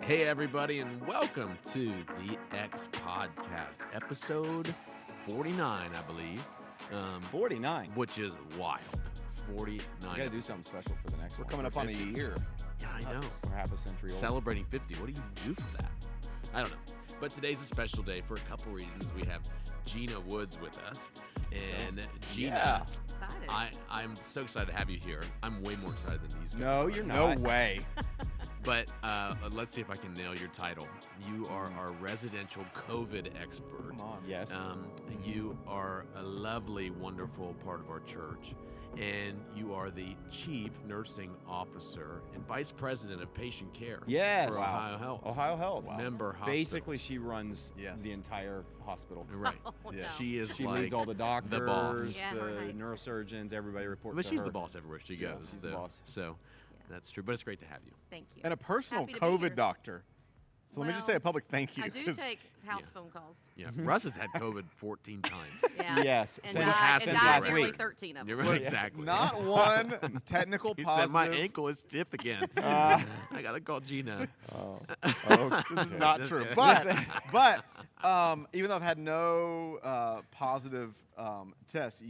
Hey, everybody, and welcome to the X Podcast, episode 49, I believe. 49. Which is wild. 49. We got to do something special for the next one. We're coming up on a year. Yeah, I know. We're half a century old. Celebrating 50. What do you do for that? I don't know. But today's a special day for a couple reasons. We have Gina Woods with us. And Gina, I'm so excited to have you here. I'm way more excited than these guys. No, you're not. No way. But let's see if I can nail your title. You are our residential COVID expert. Come on. Yes. You are a lovely, wonderful part of our church. And you are the Chief Nursing Officer and Vice President of Patient Care Yes. for Ohio Health. Ohio Health. Member hospital. Basically, she runs Yes. the entire hospital. Right. Yeah. no. She Leads all the doctors, the boss. Yeah, the right. neurosurgeons, everybody reports But to she's her. the boss everywhere she Yeah, goes. she's the boss. So that's true. But it's great to have you. Thank you. And a personal Happy to be here. COVID doctor. So let me just Well, say a public thank you. I do 'cause take house Yeah. phone calls. Yeah. Russ has had COVID 14 times. Yeah. Yes. And Since died, since and died last nearly week. 13 of You're them. right, exactly. Not one technical He positive. said my ankle is stiff again. Ah. I gotta call Gina. This is not Just true. kidding. But even though I've had no positive tests,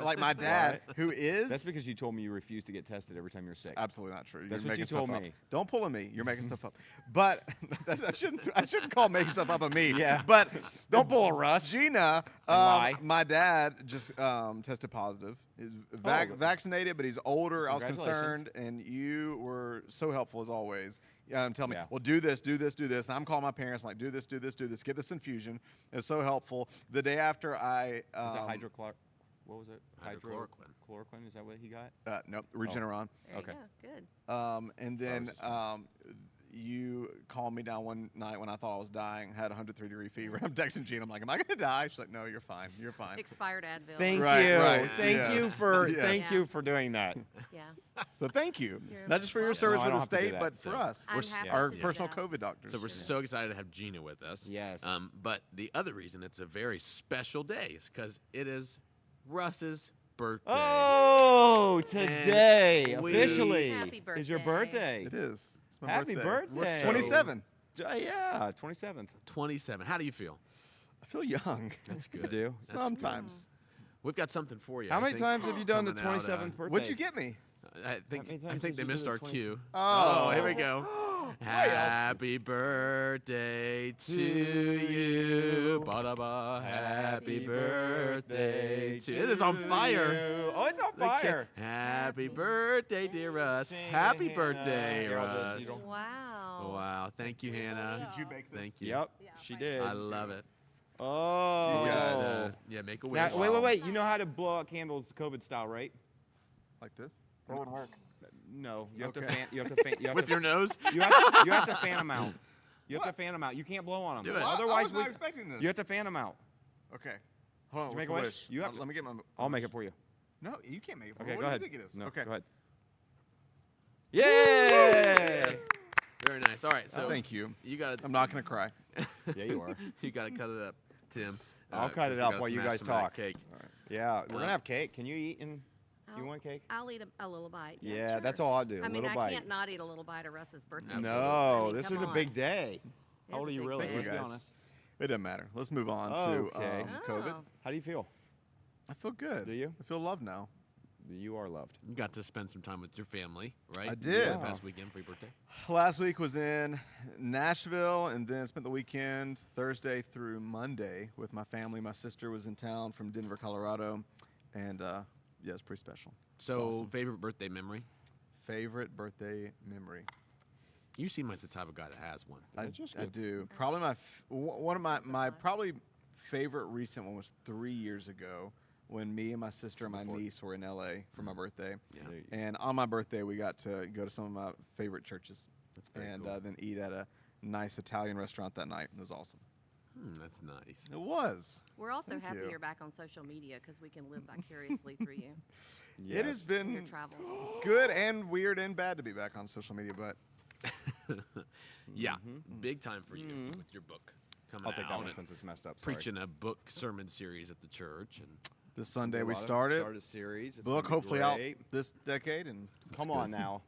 like my dad, who is That's because you told me you refuse to get tested every time you're sick. absolutely not true. That's You're what you making told stuff up. me. Don't pull on me. You're making stuff up. But I shouldn't call making stuff up on me. Yeah. But Don't pull a Russ. Gina, lie. my dad just tested positive. He's vaccinated, but he's older. I was Congratulations. concerned, and you were so helpful as always. Telling me, Yeah. well, do this. And I'm calling my parents. I'm like, do this. Get this infusion. It's so helpful. The day after I... Is it hydrochlor? What was it? Hydrochloroquine. Chloroquine? Is that what he got? Nope, Regeneron. There Okay. you go. Good. And then you called me down one night when I thought I was dying, had a 103-degree fever. I'm texting Gina. I'm like, am I going to die? She's like, no, you're fine. You're fine. Expired Advil. Thank Right, you. right. Thank Yes. you for Yes. thank Yeah. you for doing that. Yeah. So thank you. You're Not just for your welcome. service No, I for don't the have to do state, that. but for So us. I'm happy Our to do personal that. COVID doctors. So we're so excited to have Gina with us. Yes. But the other reason it's a very special day is because it is Russ's birthday. Oh, today we- officially Happy is your birthday. birthday. It is. It's my Happy birthday. 27. Yeah, 27th. 27. How do you feel? I feel young. That's You good. do. Sometimes. We've got something for you. How I many think, times have you done the coming out, 27th birthday? What'd you get me? I think many I times think did they you do missed the our 27th? cue. Oh. Here we go. Happy birthday to you. Ba-da-ba. Happy birthday to you. It is on fire. Oh, it's on The ca- fire. Happy birthday, dear Russ. Sing Happy Hannah. birthday, Here, I'll do a Russ. seedle. Wow. Wow. Thank you, Hannah. Did you bake this? Thank you. Yep, Yeah, she right. did. I love it. Oh. You guys, Yeah, make a wish. Now, wait. You know how to blow out candles COVID style, right? Like this? That wouldn't work. No, you have to Okay. fan. You have to fan. You have With to, your nose? you have to fan them out. You have to fan them out. You can't blow on them. Do it. I Otherwise, was not expecting this. you have to fan them out. Okay. Hold on. Did you make what's a the wish? You have Let me get my. I'll make it for you. No, you can't make it. Okay, what go ahead. do you think it is? No, okay. go ahead. Yay! Very nice. All right. So Thank you. You got I'm not gonna cry. Yeah, you are. You got to cut it up, Tim. I'll cut 'cause it we up gotta while you smash guys some of that talk. Cake. Yeah, we're gonna have cake. Can you eat and you I'll- want cake? I'll eat a little bite. Yeah, Yeah, sure. that's all I'll do. I A mean, little I bite. can't not eat a little bite of Russ's birthday. Absolutely. I No, mean, this come is a on. big day. It How old are is a you big really? day. Let's be guys. honest. It doesn't matter. Let's move on Okay. to COVID. Oh. How do you feel? I feel good. Do you? I feel loved now. You are loved. You got to spend some time with your family, right? I did. This past weekend for your birthday. Last week was in Nashville, and then spent the weekend Thursday through Monday with my family. My sister was in town from Denver, Colorado, and yeah, it's pretty special. So, awesome. favorite birthday memory? Favorite birthday memory? You seem like the type of guy that has one. I just I good. do. Probably one of my probably favorite recent one was 3 years ago when me and my sister and my niece were in LA for my birthday. Yeah. And on my birthday, we got to go to some of my favorite churches That's very and cool. then eat at a nice Italian restaurant that night. It was awesome. That's nice. It was. We're also Thank happy you. you're back on social media because we can live vicariously through you It has in your been travels. good and weird and bad to be back on social media, but Yeah, big time for you with your book coming I'll take that out one and since it's messed up. Sorry. preaching a book sermon series at the church, and This Sunday we Start start a series. It's Book gonna be hopefully out great. this decade, and Come on now.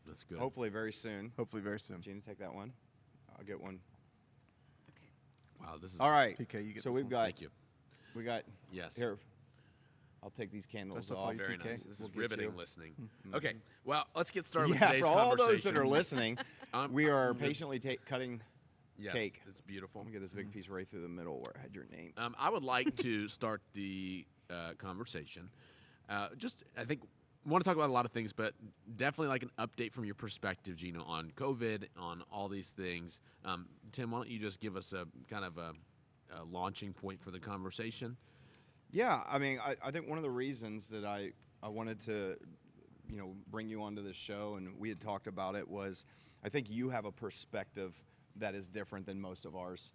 That's good. Hopefully very soon. hopefully very soon. Gina, take that one. I'll get one. Okay. Wow, this is All right. PK, you get so this we've one. got. Thank you. We got. Yes. Here. I'll take these candles Best of off. luck. Very PK. nice. This We'll is get riveting you. listening. Okay, well, let's get started with Yeah, today's for all conversation. those that are listening, we are This- patiently cutting Yes, cake. It's beautiful. Let me get this big piece right through the middle where it had your name. I would like to start the conversation. I think, want to talk about a lot of things, but definitely like an update from your perspective, Gina, on COVID, on all these things. Tim, why don't you just give us a kind of a launching point for the conversation? Yeah, I mean, I think one of the reasons that I wanted to, bring you onto this show, and we had talked about it, was I think you have a perspective that is different than most of ours.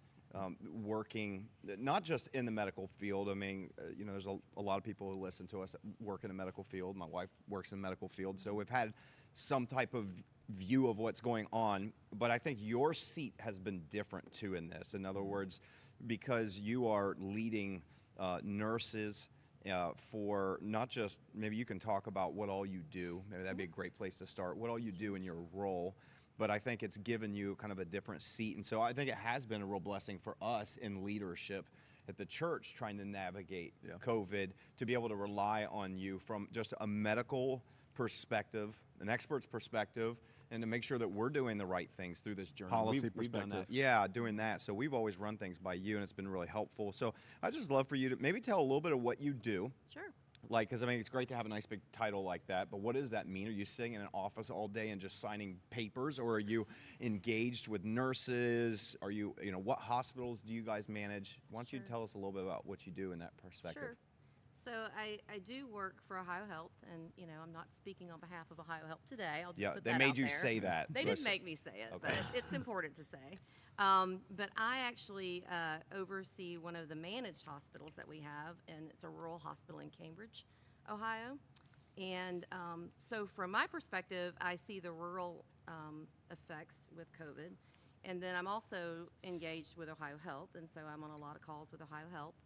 Working not just in the medical field. I mean, there's a lot of people who listen to us that work in the medical field. My wife works in the medical field, so we've had some type of view of what's going on. But I think your seat has been different too in this. In other words, because you are leading nurses for not just, maybe you can talk about what all you do. Maybe that'd be a great place to start. What all you do in your role. But I think it's given you kind of a different seat. And so I think it has been a real blessing for us in leadership at the church trying to navigate COVID, to be able to rely on you from just a medical perspective, an expert's perspective, and to make sure that we're doing the right things through this journey. Policy We've done that. perspective. Yeah, doing that. So we've always run things by you, and it's been really helpful. So I'd just love for you to maybe tell a little bit of what you do. Sure. Like, because I mean, it's great to have a nice big title like that, but what does that mean? Are you sitting in an office all day and just signing papers, or are you engaged with nurses? Are you, what hospitals do you guys manage? Why don't you Sure. tell us a little bit about what you do in that perspective? Sure. So I do work for Ohio Health, and I'm not speaking on behalf of Ohio Health today. I'll just Yeah, put they that made out you there. say that. They didn't Listen. make me say it, Okay. but it's important to say. But I actually oversee one of the managed hospitals that we have, and it's a rural hospital in Cambridge, Ohio. And so from my perspective, I see the rural effects with COVID. And then I'm also engaged with Ohio Health, and so I'm on a lot of calls with Ohio Health.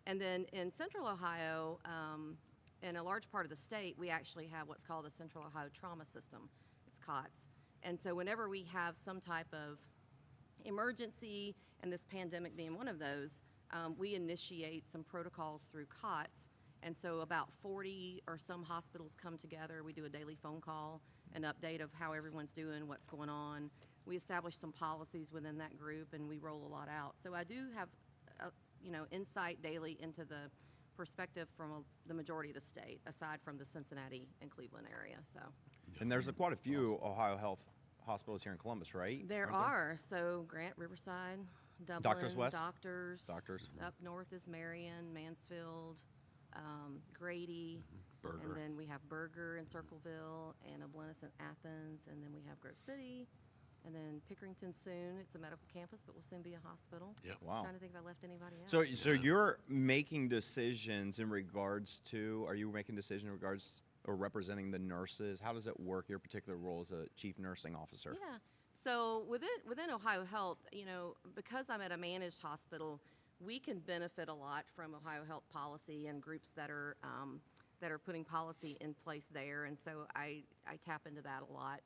And then in Central Ohio, in a large part of the state, we actually have what's called the Central Ohio Trauma System. It's COTS. And so whenever we have some type of emergency, and this pandemic being one of those, we initiate some protocols through COTS. And so about 40 or some hospitals come together. We do a daily phone call, an update of how everyone's doing, what's going on. We establish some policies within that group, and we roll a lot out. So I do have insight daily into the perspective from the majority of the state, aside from the Cincinnati and Cleveland area. So And there's quite a few Ohio Health hospitals here in Columbus, right? there Aren't are. So Grant, Riverside, Dublin, Doctors West? Doctors. Doctors. Up north is Marion, Mansfield, Grady. Berger. And then we have Berger in Circleville, and Oblenus in Athens, and then we have Grove City, and then Pickerington soon. It's a medical campus, but will soon be a hospital. Yeah. Wow. Trying to think if I left anybody out. So you're making decisions in regards to, are you making decisions in regards or representing the nurses? How does it work, your particular role as a chief nursing officer? Yeah. So within Ohio Health, because I'm at a managed hospital, we can benefit a lot from Ohio Health policy and groups that are putting policy in place there. And so I tap into that a lot.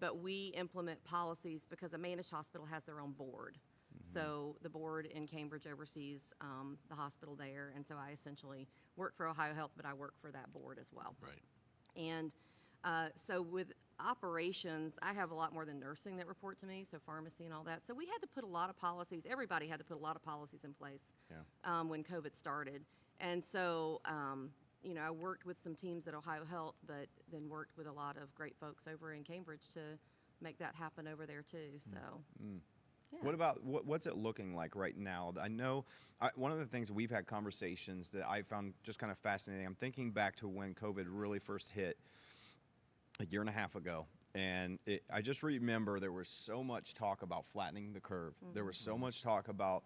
But we implement policies because a managed hospital has their own board. Mm-hmm. So the board in Cambridge oversees the hospital there. And so I essentially work for Ohio Health, but I work for that board as well. Right. And so with operations, I have a lot more than nursing that report to me, so pharmacy and all that. So we had to put a lot of policies, everybody had to put a lot of policies in place when COVID started. And so, I worked with some teams at Ohio Health, but then worked with a lot of great folks over in Cambridge to make that happen over there too. So, yeah. What about, what's it looking like right now? I know one of the things we've had conversations that I found just kind of fascinating, I'm thinking back to when COVID really first hit a year and a half ago. And I just remember there was so much talk about flattening the curve. Mm-hmm. There was so much talk about,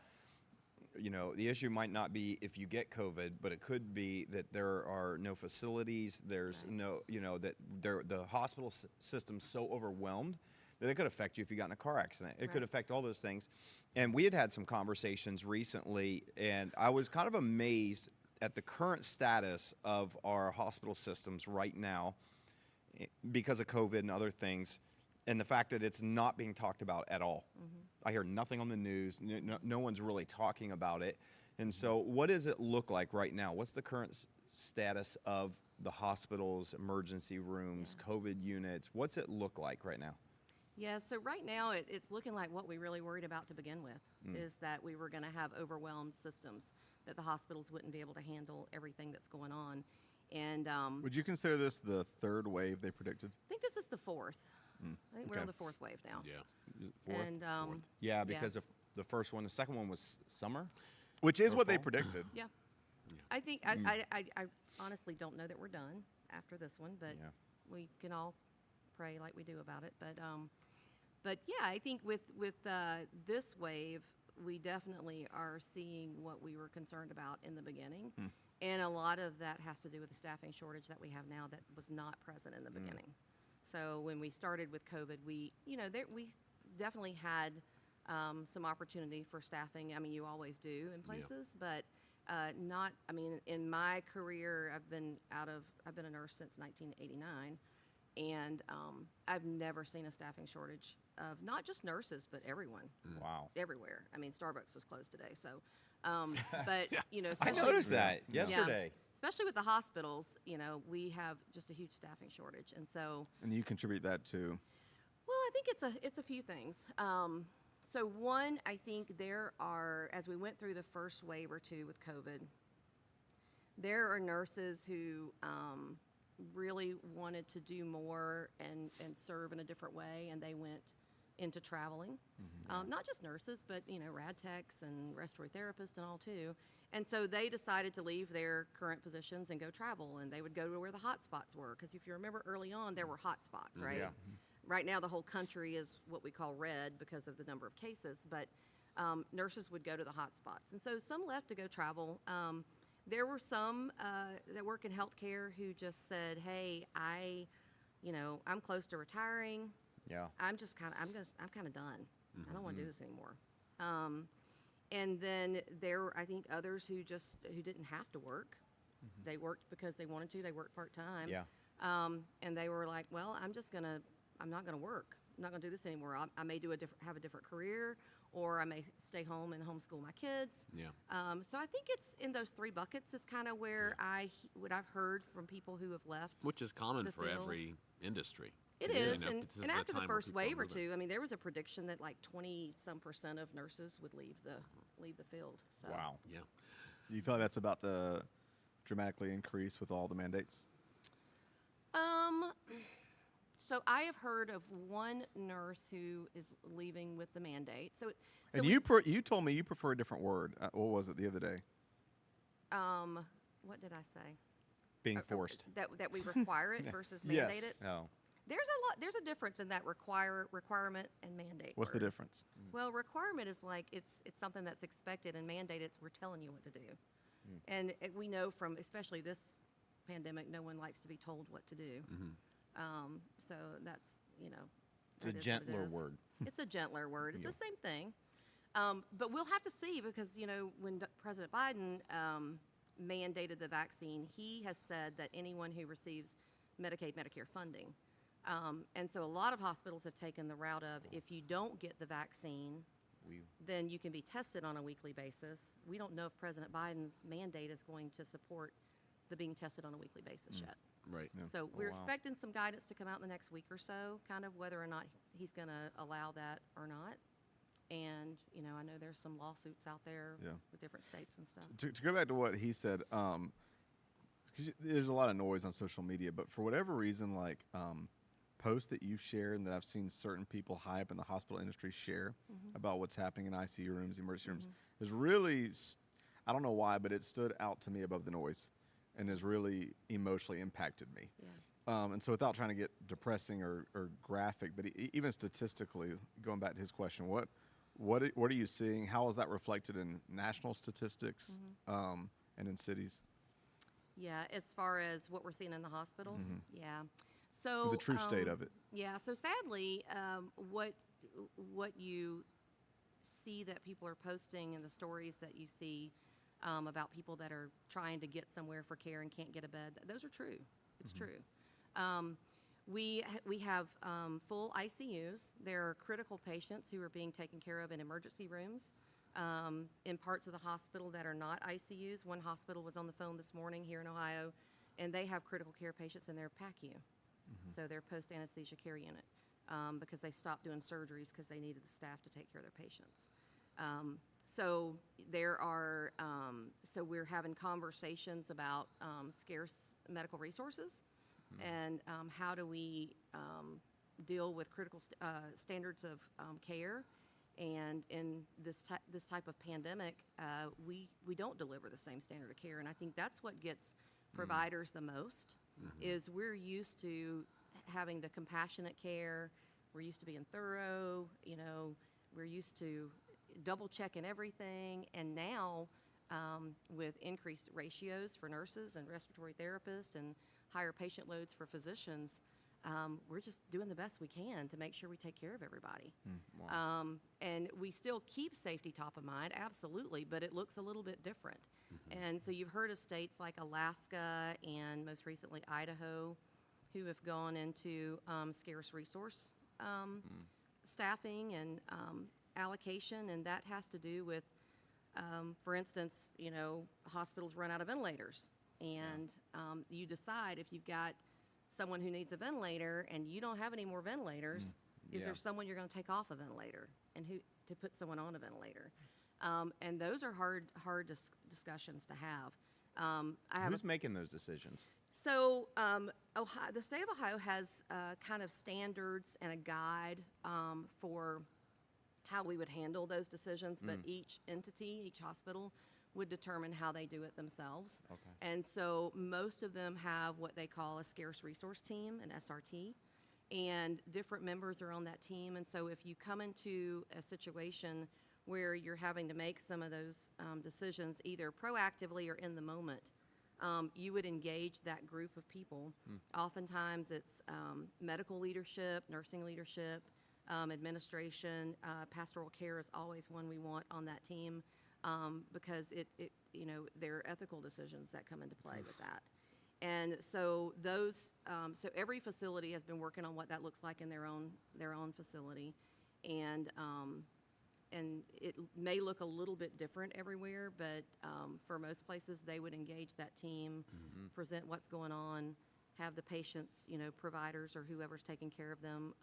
the issue might not be if you get COVID, but it could be that there are no facilities. There's no, that the hospital system's so overwhelmed that it could affect you if you got in a car accident. It could affect all those things. And we had some conversations recently, and I was kind of amazed at the current status of our hospital systems right now, because of COVID and other things, and the fact that it's not being talked about at all. I hear nothing on the news. No one's really talking about it. And so what does it look like right now? What's the current status of the hospitals, emergency rooms, COVID units? What's it look like right now? Yeah, so right now it's looking like what we really worried about to begin with is that we were going to have overwhelmed systems, that the hospitals wouldn't be able to handle everything that's going on. And Would you consider this the third wave they predicted? I think this is the fourth. I think we're on the fourth wave now. Yeah. Fourth? And Yeah, because of the first one, the second one was summer. Which is Or what they fall? predicted. yeah, I think I honestly don't know that we're done after this one, but Yeah. we can all pray like we do about it. But yeah, I think with this wave, we definitely are seeing what we were concerned about in the beginning, and a lot of that has to do with the staffing shortage that we have now that was not present in the beginning. So when we started with COVID, we definitely had some opportunity for staffing. I mean, you always do in places, but not. I mean, in my career, I've been a nurse since 1989, and I've never seen a staffing shortage of not just nurses, but everyone. Wow. Everywhere. I mean, Starbucks was closed today, so. But I especially, noticed that yesterday. especially with the hospitals, we have just a huge staffing shortage, and so. And you contribute that to? Well, I think it's a few things. So one, I think there are, as we went through the first wave or two with COVID, there are nurses who really wanted to do more and serve in a different way, and they went into traveling. Not just nurses, but rad techs and respiratory therapists and all too. And so they decided to leave their current positions and go travel, and they would go to where the hot spots were. Because if you remember early on, there were hot spots, right? Yeah. Right now, the whole country is what we call red because of the number of cases, but nurses would go to the hot spots. And so some left to go travel. There were some that work in healthcare who just said, hey, I'm close to retiring. Yeah. I'm kind of done. I don't want to do this anymore. And then there were, I think, others who didn't have to work. They worked because they wanted to. They worked part-time. Yeah. And they were like, well, I'm not going to work. I'm not going to do this anymore. I may have a different career, or I may stay home and homeschool my kids. Yeah. So I think it's in those three buckets is kind of where what I've heard from people who have left. Which is common the for field. every industry. It You is, know, and this is a after the time where first people are wave or moving. two, I mean, there was a prediction that like 20-some% of nurses would leave the field. So. Wow. Yeah. Do you feel like that's about to dramatically increase with all the mandates? So I have heard of one nurse who is leaving with the mandate. So And you told me you prefer a different word. What was it the other day? what did I say? Being forced. That we require it versus Yes. mandate it. Oh. There's a difference in that requirement and mandate. What's the word. difference? Well, requirement is like it's something that's expected, and mandate it's we're telling you what to do. And we know from especially this pandemic, no one likes to be told what to do. So that's It's that a is what it gentler is. word. It's a gentler word. It's Yeah. the same thing. But we'll have to see because when President Biden mandated the vaccine, he has said that anyone who receives Medicaid, Medicare funding. And so a lot of hospitals have taken the route of if you don't get the vaccine, then you can be tested on a weekly basis. We don't know if President Biden's mandate is going to support the being tested on a weekly basis yet. Right. Yeah. So we're wow. expecting some guidance to come out in the next week or so, kind of whether or not he's going to allow that or not. And, I know there's some lawsuits out there Yeah. with different states and stuff. To go back to what he said, because there's a lot of noise on social media, but for whatever reason, like posts that you've shared and that I've seen certain people high up in the hospital industry share about what's happening in ICU rooms, emergency rooms, is really, I don't know why, but it stood out to me above the noise and has really emotionally impacted me. Yeah. And so without trying to get depressing or graphic, but even statistically, going back to his question, what are you seeing? How is that reflected in national statistics and in cities? Yeah, as far as what we're seeing in the hospitals, yeah. So The true state of it. Yeah. So sadly, what you see that people are posting and the stories that you see, about people that are trying to get somewhere for care and can't get a bed. Those are true. It's true. We have full ICUs. There are critical patients who are being taken care of in emergency rooms in parts of the hospital that are not ICUs. One hospital was on the phone this morning here in Ohio, and they have critical care patients in their PACU, so their post-anesthesia care unit, because they stopped doing surgeries because they needed the staff to take care of their patients. So there are, so we're having conversations about scarce medical resources and how do we deal with critical standards of care. And in this type of pandemic, we don't deliver the same standard of care, and I think that's what gets providers the most. Is we're used to having the compassionate care, we're used to being thorough, you know, we're used to double checking everything, and now with increased ratios for nurses and respiratory therapists and higher patient loads for physicians, we're just doing the best we can to make sure we take care of everybody. Wow. And we still keep safety top of mind, absolutely, but it looks a little bit different. And so you've heard of states like Alaska and most recently Idaho who have gone into scarce resource staffing and allocation, and that has to do with, for instance, you know, hospitals run out of ventilators, and you decide if you've got someone who needs a ventilator and you don't have any more ventilators, is there someone you're going to take off a ventilator and who to put someone on a ventilator? And those are hard discussions to have. Who's making those decisions? So Ohio, the state of Ohio has kind of standards and a guide for how we would handle those decisions, but each entity, each hospital, would determine how they do it themselves. Okay. And so most of them have what they call a scarce resource team, an SRT, and different members are on that team. And so if you come into a situation where you're having to make some of those decisions either proactively or in the moment, you would engage that group of people. Oftentimes it's medical leadership, nursing leadership, administration, pastoral care is always one we want on that team, because it you know, there are ethical decisions that come into play with that. And so those, so every facility has been working on what that looks like in their own facility, and it may look a little bit different everywhere, but for most places they would engage that team, present what's going on, have the patients, you know, providers or whoever's taking care of them,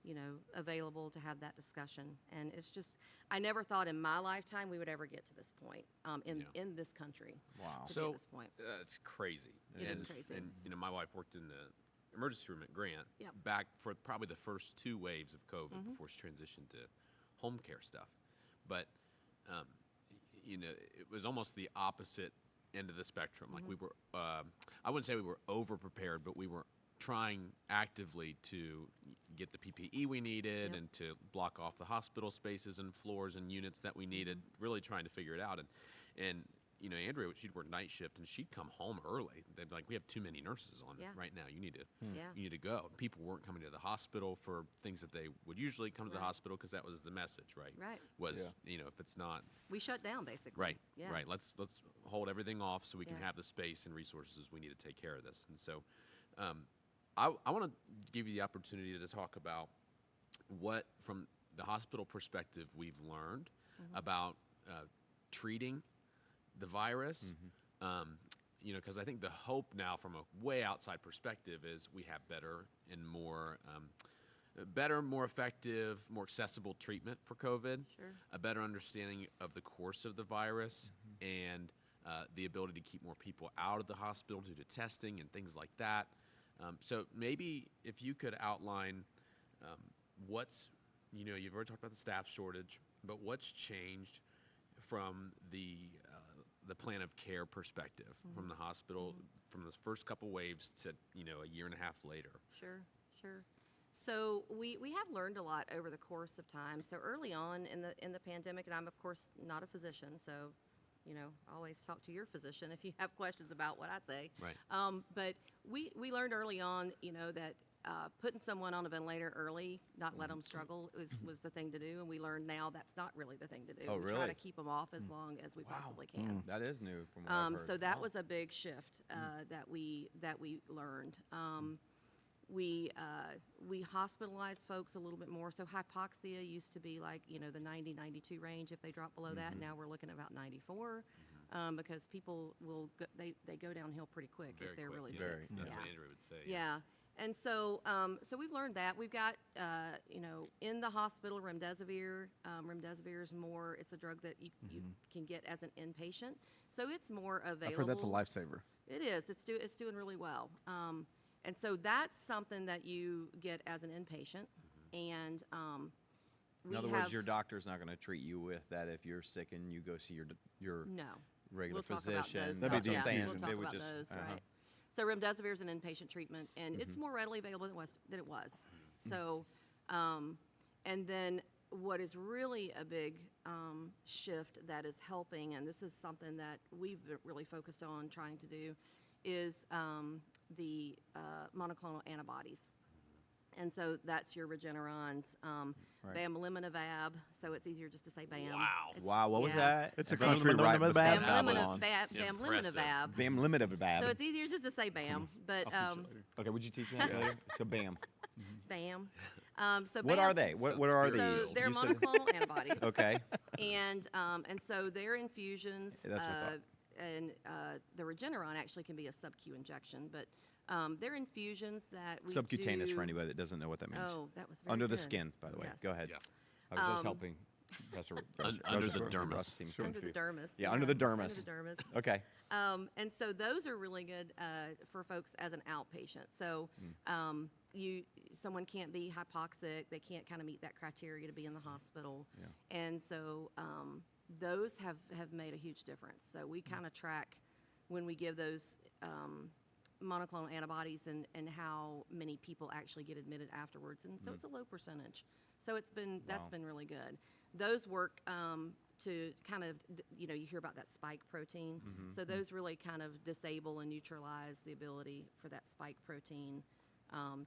you know, available to have that discussion. And it's just, I never thought in my lifetime we would ever get to this point in this country. Wow. To be at this point. It's crazy. It is crazy. And, you know, my wife worked in the emergency room at Grant back for probably the first 2 waves of COVID before she transitioned to home care stuff. But, you know, it was almost the opposite end of the spectrum. Like we were, I wouldn't say we were over-prepared, but we were trying actively to get the PPE we needed and to block off the hospital spaces and floors and units that we needed, really trying to figure it out. And you know, Andrea, she'd work night shift and she'd come home early. They'd be like, we have too many nurses on right now. You need to go. People weren't coming to the hospital for things that they would usually come to the hospital, because that was the message, right? Right. Was, you know, if it's not. We shut down basically. Right. Yeah. Right. Let's hold everything off so we can have the space and resources we need to take care of this. And so, I want to give you the opportunity to talk about what, from the hospital perspective, we've learned about treating the virus. You know, because I think the hope now, from a way outside perspective, is we have better and more effective, more accessible treatment for COVID, a better understanding of the course of the virus, and the ability to keep more people out of the hospital due to testing and things like that. So maybe if you could outline what's, you know, you've already talked about the staff shortage, but what's changed from the plan of care perspective, from the hospital, from those first couple waves to, you know, a year and a half later. Sure. So we have learned a lot over the course of time. So early on in the pandemic, and I'm of course not a physician, so, you know, always talk to your physician if you have questions about what I say. Right. But we learned early on, you know, that putting someone on a ventilator early, not let them struggle, was the thing to do. And we learned now that's not really the thing to do. Oh, we really? try to keep them off as long as we possibly can. That is new from what I've heard. So that was a big shift that we learned. We hospitalize folks a little bit more. So hypoxia used to be like, the 90, 92 range. If they drop below that, now we're looking at about 94 because people they go downhill pretty quick if they're really sick. That's what Andrew would say. Yeah. And so we've learned that. We've got, in the hospital, Remdezzavir. Remdezzavir is more, it's a drug that you can get as an inpatient. So it's more available. I've heard that's a lifesaver. It is. It's doing really well. And so that's something that you get as an inpatient. And in other words, your doctor's not going to treat you with that if you're sick and you go see your no. regular We'll physician. Talk about those. That'd be the We'll infusion. talk They would about just- those, right. So Remdesivir is an inpatient treatment, and it's more readily available than it was. So, and then what is really a big shift that is helping, and this is something that we've really focused on trying to do, is the monoclonal antibodies. And so that's your Regenerons, Mrna, so it's easier just to say BAM. Wow. It's- Wow, what was yeah. that? It's a country right beside Babylon. Babylon. Bam limited bab. So it's easier just to say BAM, but Okay, would you teach me that later? So bam. BAM. So What BAM, are they? What are So these? they're You said- monoclonal antibodies. Okay. And so their infusions, That's what I thought. and the Regeneron actually can be a sub-Q injection, but they're infusions that we Subcutaneous do. for anybody that doesn't know what that means. Oh, that was very Under the good. skin, by the way. Yes. Go ahead. Yeah. I was just helping. Under the dermis. Under the dermis. Yeah, under the dermis. Under the dermis. Okay. And so those are really good for folks as an outpatient. So someone can't be hypoxic, they can't kind of meet that criteria to be in the hospital, and so those have made a huge difference. So we kind of track when we give those monoclonal antibodies and how many people actually get admitted afterwards, and so it's a low percentage. So that's been really good. Those work to kind of, you hear about that spike protein. So those really kind of disable and neutralize the ability for that spike protein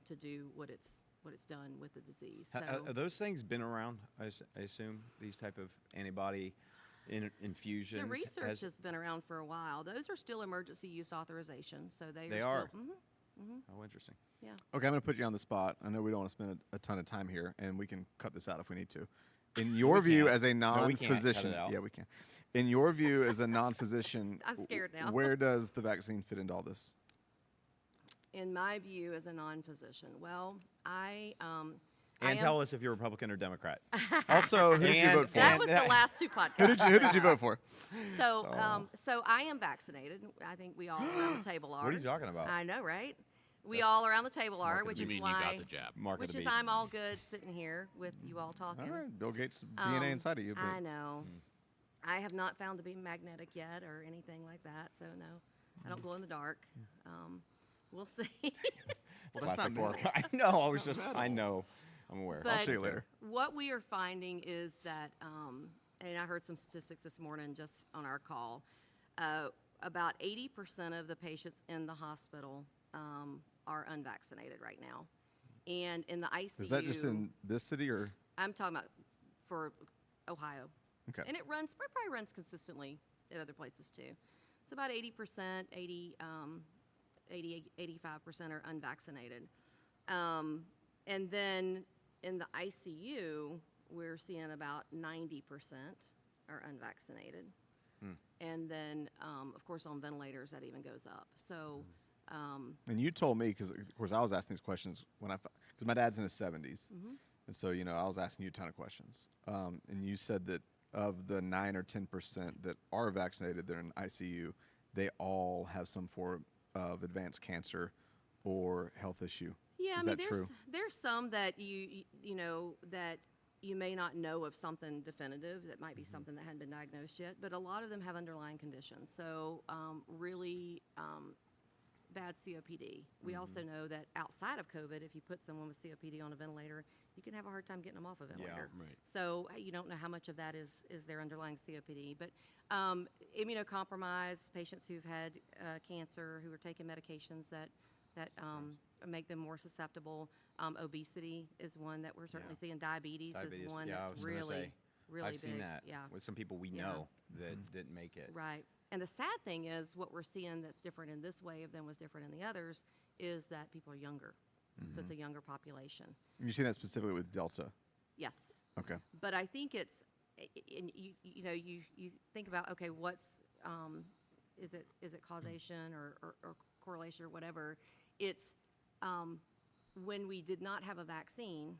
to do what it's done with the disease. So Have those things been around, I assume, these type of antibody infusions? the research has been around for a while. Those are still emergency use authorization, so they are? Still, Oh, interesting. yeah. Okay, I'm going to put you on the spot. I know we don't want to spend a ton of time here, and we can cut this out if we need to. In your view, can't. as a No, we can't cut non-physician, it out. yeah, we can. In your view, as a non-physician, I'm scared now. Where does the vaccine fit into all this? In my view, as a non-physician, well, I And tell us if you're Republican or Democrat. Also, who did you And- vote for? that was the last two podcasts. Who did you vote for? So, so I am vaccinated. I think we all around the table are. What are you talking about? I know, right? We all around the table are, which You is mean you why, got the jab? Mark of which the is beast. I'm all good sitting here with you all talking. All right, Bill Gates' DNA inside of you. But I know. I have not found to be magnetic yet or anything like that, so no, I don't glow in the dark. We'll see. Well, that's Classic not fork. metal. I know. I was just. I know. I'm aware. But I'll show you later. What we are finding is that, and I heard some statistics this morning just on our call, about 80% of the patients in the hospital are unvaccinated right now. And in the ICU, Is that just in this city or? I'm talking about for Ohio. Okay. And it probably runs consistently at other places too. So about 80%, 85% are unvaccinated. And then in the ICU, we're seeing about 90% are unvaccinated. And then, of course, on ventilators, that even goes up. So, And you told me, because of course I was asking these questions because my dad's in his 70s, and so I was asking you a ton of questions, and you said that of the 9 or 10% that are vaccinated, they're in ICU, they all have some form of advanced cancer or health issue. yeah, Is I mean, that true? there's some that you know that you may not know of something definitive that might be something that hadn't been diagnosed yet, but a lot of them have underlying conditions. So really bad COPD. We also know that outside of COVID, if you put someone with COPD on a ventilator, you can have a hard time getting them off a ventilator. right. So you don't know how much of that is their underlying COPD. But immunocompromised patients who've had cancer, who are taking medications that that make them more susceptible. Obesity is one that we're certainly seeing. Diabetes is one that's really I've big. seen that Yeah. with some people we know that didn't make it. Right. And the sad thing is, what we're seeing that's different in this wave than was different in the others is that people are younger. So it's a younger population. You see that specifically with Delta. Yes. Okay. But I think it's, and you think about, okay, what's, is it causation or correlation or whatever? It's when we did not have a vaccine,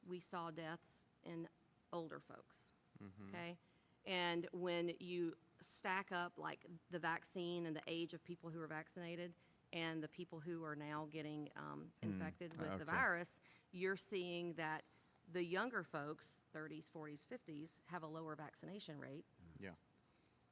we saw deaths in older folks. Okay. And when you stack up like the vaccine and the age of people who are vaccinated and the people who are now getting infected with the virus, you're seeing that the younger folks, 30s, 40s, 50s, have a lower vaccination rate. Yeah.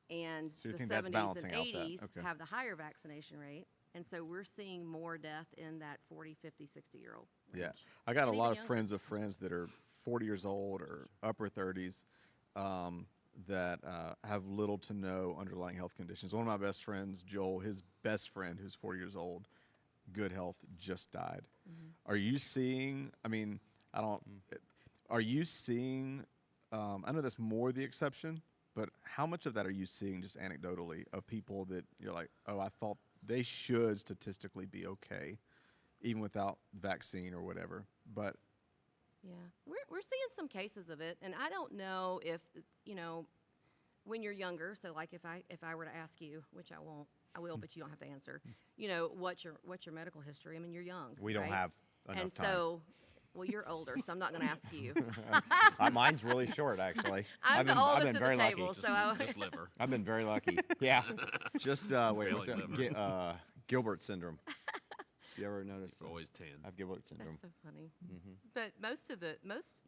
And So you the think that's 70s balancing and out that. 80s Okay. have the higher vaccination rate. And so we're seeing more death in that 40, 50, 60-year-old range. Yeah. I got a And lot even of younger. friends of friends that are 40 years old or upper 30s that have little to no underlying health conditions. One of my best friends, Joel, his best friend, who's 40 years old, good health, just died. Are you seeing, are you seeing, I know that's more the exception, but how much of that are you seeing just anecdotally of people that you're like, oh, I thought they should statistically be okay, even without vaccine or whatever, but Yeah, we're seeing some cases of it, and I don't know if when you're younger. So, like if I were to ask you, which I won't, I will, but you don't have to answer. What's your medical history? I mean, you're young. We don't right? have enough and time. so, well, you're older, so I'm not going to ask you. Mine's really short, actually. I'm the I've oldest been at very the table, lucky. so Just liver. I've been very lucky. Yeah. Just wait, what's Failing that? Gilbert syndrome. You ever notice? Always tan. I have Gilbert syndrome. that's so funny. But most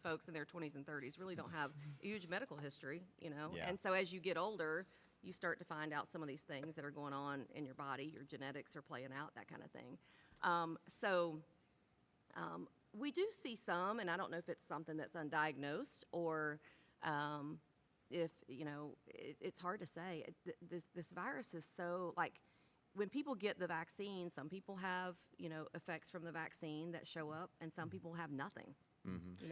folks in their 20s and 30s really don't have a huge medical history, Yeah. And so as you get older, you start to find out some of these things that are going on in your body. Your genetics are playing out, that kind of thing. We do see some, and I don't know if it's something that's undiagnosed or if, it's hard to say. This virus is so, like, when people get the vaccine, some people have, effects from the vaccine that show up, and some people have nothing.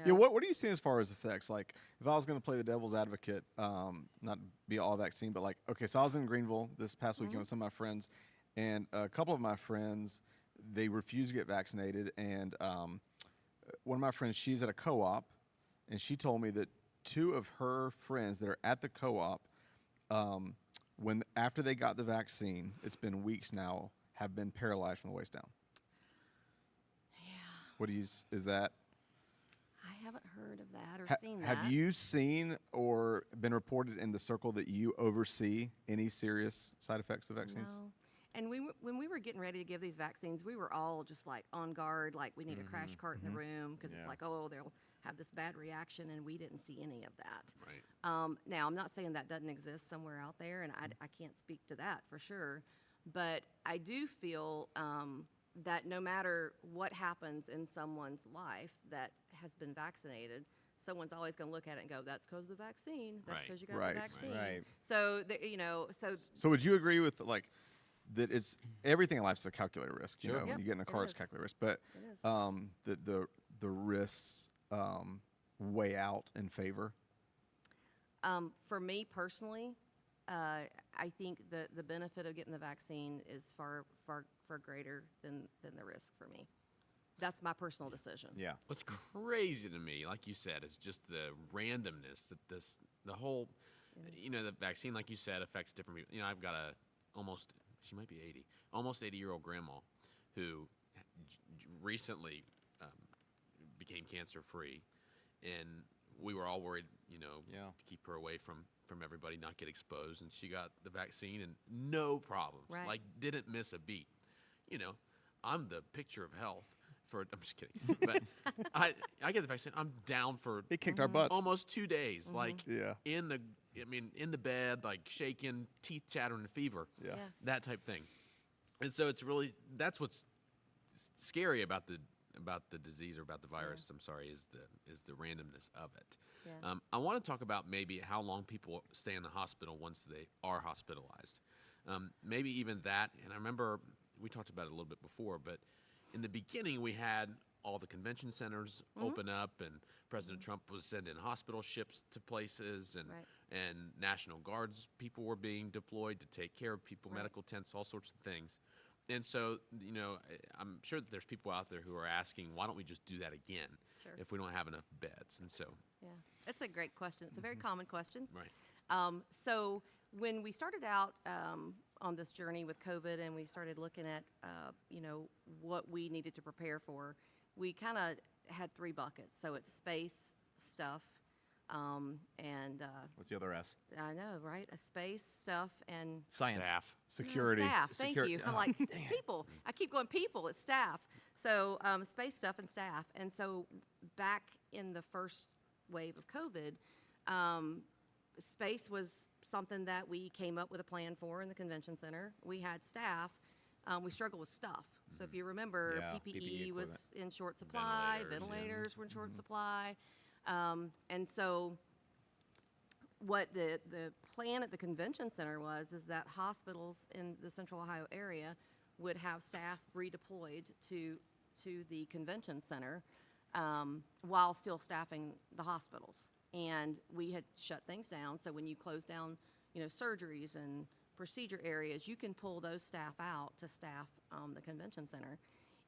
Yeah, what do you see as far as effects? Like, if I was going to play the devil's advocate, not be all vaccine, but like, okay, so I was in Greenville this past weekend with some of my friends, and a couple of my friends, they refused to get vaccinated, and one of my friends, she's at a co-op, and she told me that two of her friends that are at the co-op, after they got the vaccine, it's been weeks now, have been paralyzed from the waist down. Yeah. Is that? I haven't heard of that or seen that. Have you seen or been reported in the circle that you oversee any serious side effects of vaccines? No. And when we were getting ready to give these vaccines, we were all just like on guard, like we need a crash cart in the room because it's like, oh, they'll have this bad reaction, and we didn't see any of that. Right. Now, I'm not saying that doesn't exist somewhere out there, and I can't speak to that for sure, but I do feel that no matter what happens in someone's life that has been vaccinated, someone's always going to look at it and go, that's because of the vaccine. That's Right. because you got Right. the vaccine. Right. So, So would you agree with like that? It's everything in life is a calculated risk. You Sure. know, Yep, when you get in a it car, it's is. calculated risk. But it is. the risks weigh out in favor. For me personally, I think the benefit of getting the vaccine is far greater than the risk for me. That's my personal decision. Yeah. What's crazy to me, like you said, is just the randomness that the whole, the vaccine, like you said, affects different people. I've got she might be 80, almost 80-year-old grandma who recently became cancer-free, and we were all worried, to keep her away from everybody, not get exposed, and she got the vaccine and no problems, Right. like didn't miss a beat. I'm the picture of health. I'm just kidding, but I get the vaccine. I'm down for It kicked our butts. almost 2 days, like Yeah. in the bed, like shaking, teeth chattering, and fever, Yeah. Yeah. that type thing. And so that's what's scary about the disease or about the virus. I'm sorry, is the randomness of it. Yeah. I want to talk about maybe how long people stay in the hospital once they are hospitalized. Maybe even that. And I remember we talked about it a little bit before, but in the beginning we had all the convention centers open up, and President Trump was sending hospital ships to places, and and National Guards people were being deployed to take care of people, medical tents, all sorts of things. And so, I'm sure that there's people out there who are asking, why don't we just do that again if we don't have enough beds? And so, that's a great question. It's a very common question. Right. So when we started out on this journey with COVID, and we started looking at, what we needed to prepare for, we kind of had 3 buckets. So it's space, stuff, and What's the other S? I know, right? A space, stuff, and Science. Staff. Security. Staff. Thank you. I'm like, people. I keep going people. It's staff. So space, stuff, and staff. And so back in the first wave of COVID, space was something that we came up with a plan for in the convention center. We had staff. We struggled with stuff. So if you remember, PPE was in short supply. Ventilators were in short supply. And so what the plan at the convention center is that hospitals in the Central Ohio area would have staff redeployed to the convention center while still staffing the hospitals. And we had shut things down. So when you close down, surgeries and procedure areas, you can pull those staff out to staff the convention center.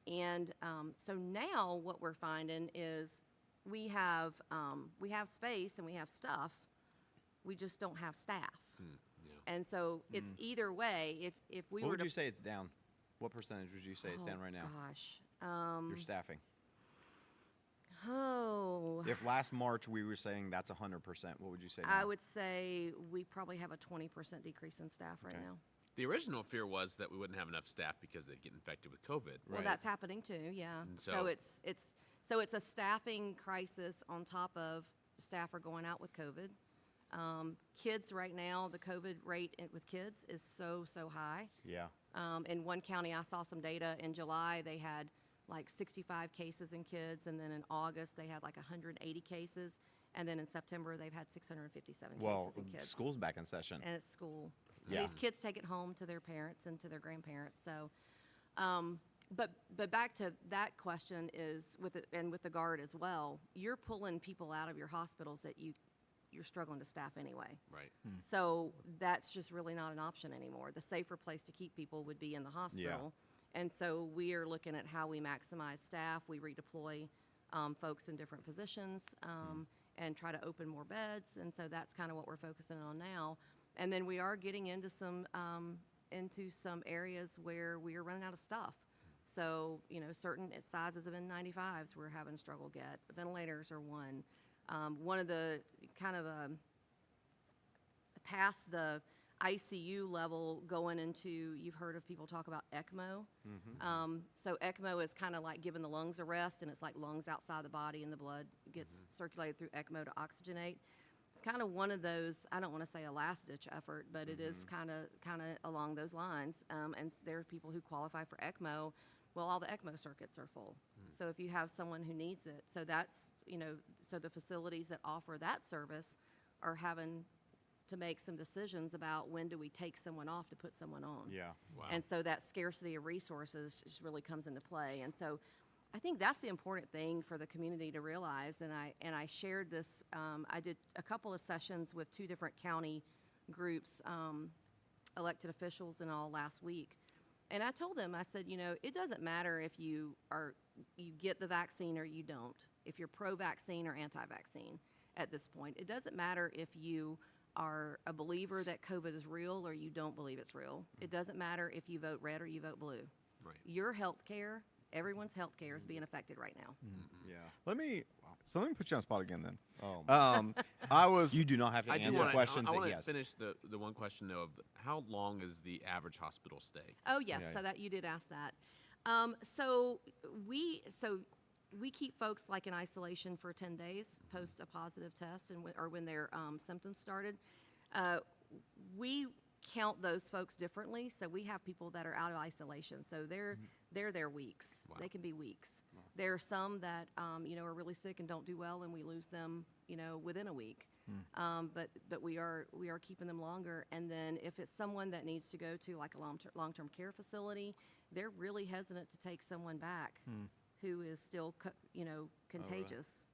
And so now what we're finding is we have space and we have stuff. We just don't have staff. And so it's either way. If we What were would to, you say it's down? What percentage would you say it's down right now? Gosh. Your staffing. Oh. If last March we were saying that's 100%, what would you say now? I would say we probably have a 20% decrease in staff right now. The original fear was that we wouldn't have enough staff because they'd get infected with COVID. Well, that's happening too. Yeah. And So it's a staffing crisis on top of staff are going out with COVID. Kids right now, the COVID rate with kids is so high. Yeah. In one county, I saw some data in July. They had like 65 cases in kids, and then in August they had like 180 cases, and then in September they've had 657 Well, cases in kids. school's back in session. And it's school. Yeah. And these kids take it home to their parents and to their grandparents. So, but back to that question is with the Guard as well. You're pulling people out of your hospitals that you're struggling to staff anyway. Right. So that's just really not an option anymore. The safer place to keep people would be in the hospital. And so we are looking at how we maximize staff. We redeploy folks in different positions and try to open more beds. And so that's kind of what we're focusing on now. And then we are getting into some areas where we are running out of stuff. So, certain sizes of N95s we're having struggle get. Ventilators are one. One of the kind of past the ICU level going into, you've heard of people talk about ECMO. So ECMO is kind of like giving the lungs a rest, and it's like lungs outside the body and the blood gets circulated through ECMO to oxygenate. It's kind of one of those, I don't want to say a last-ditch effort, but it is kind of along those lines. And there are people who qualify for ECMO. Well, all the ECMO circuits are full. So if you have someone who needs it, so that's, so the facilities that offer that service are having to make some decisions about when do we take someone off to put someone on. Yeah. Wow. And so that scarcity of resources just really comes into play. And so I think that's the important thing for the community to realize. And I shared this, I did a couple of sessions with 2 different county groups, elected officials and all last week. And I told them, I said, it doesn't matter if you get the vaccine or you don't, if you're pro-vaccine or anti-vaccine at this point. It doesn't matter if you are a believer that COVID is real or you don't believe it's real. It doesn't matter if you vote red or you vote blue. Right. Your health care, everyone's health care is being affected right now. Yeah. Let me put you on the spot again then. Oh. You do not have to I do answer wanna, questions I that want he to has. finish the one question, though, of how long is the average hospital stay? Oh, yes, Yeah, so yeah. that you did ask that. So we keep folks like in isolation for 10 days post a positive test or when their symptoms started. We count those folks differently. So we have people that are out of isolation. So they're there weeks. Wow. They can be weeks. There are some that are really sick and don't do well, and we lose them within a week. But we are keeping them longer. And then if it's someone that needs to go to like a long-term care facility, they're really hesitant to take someone back who is still contagious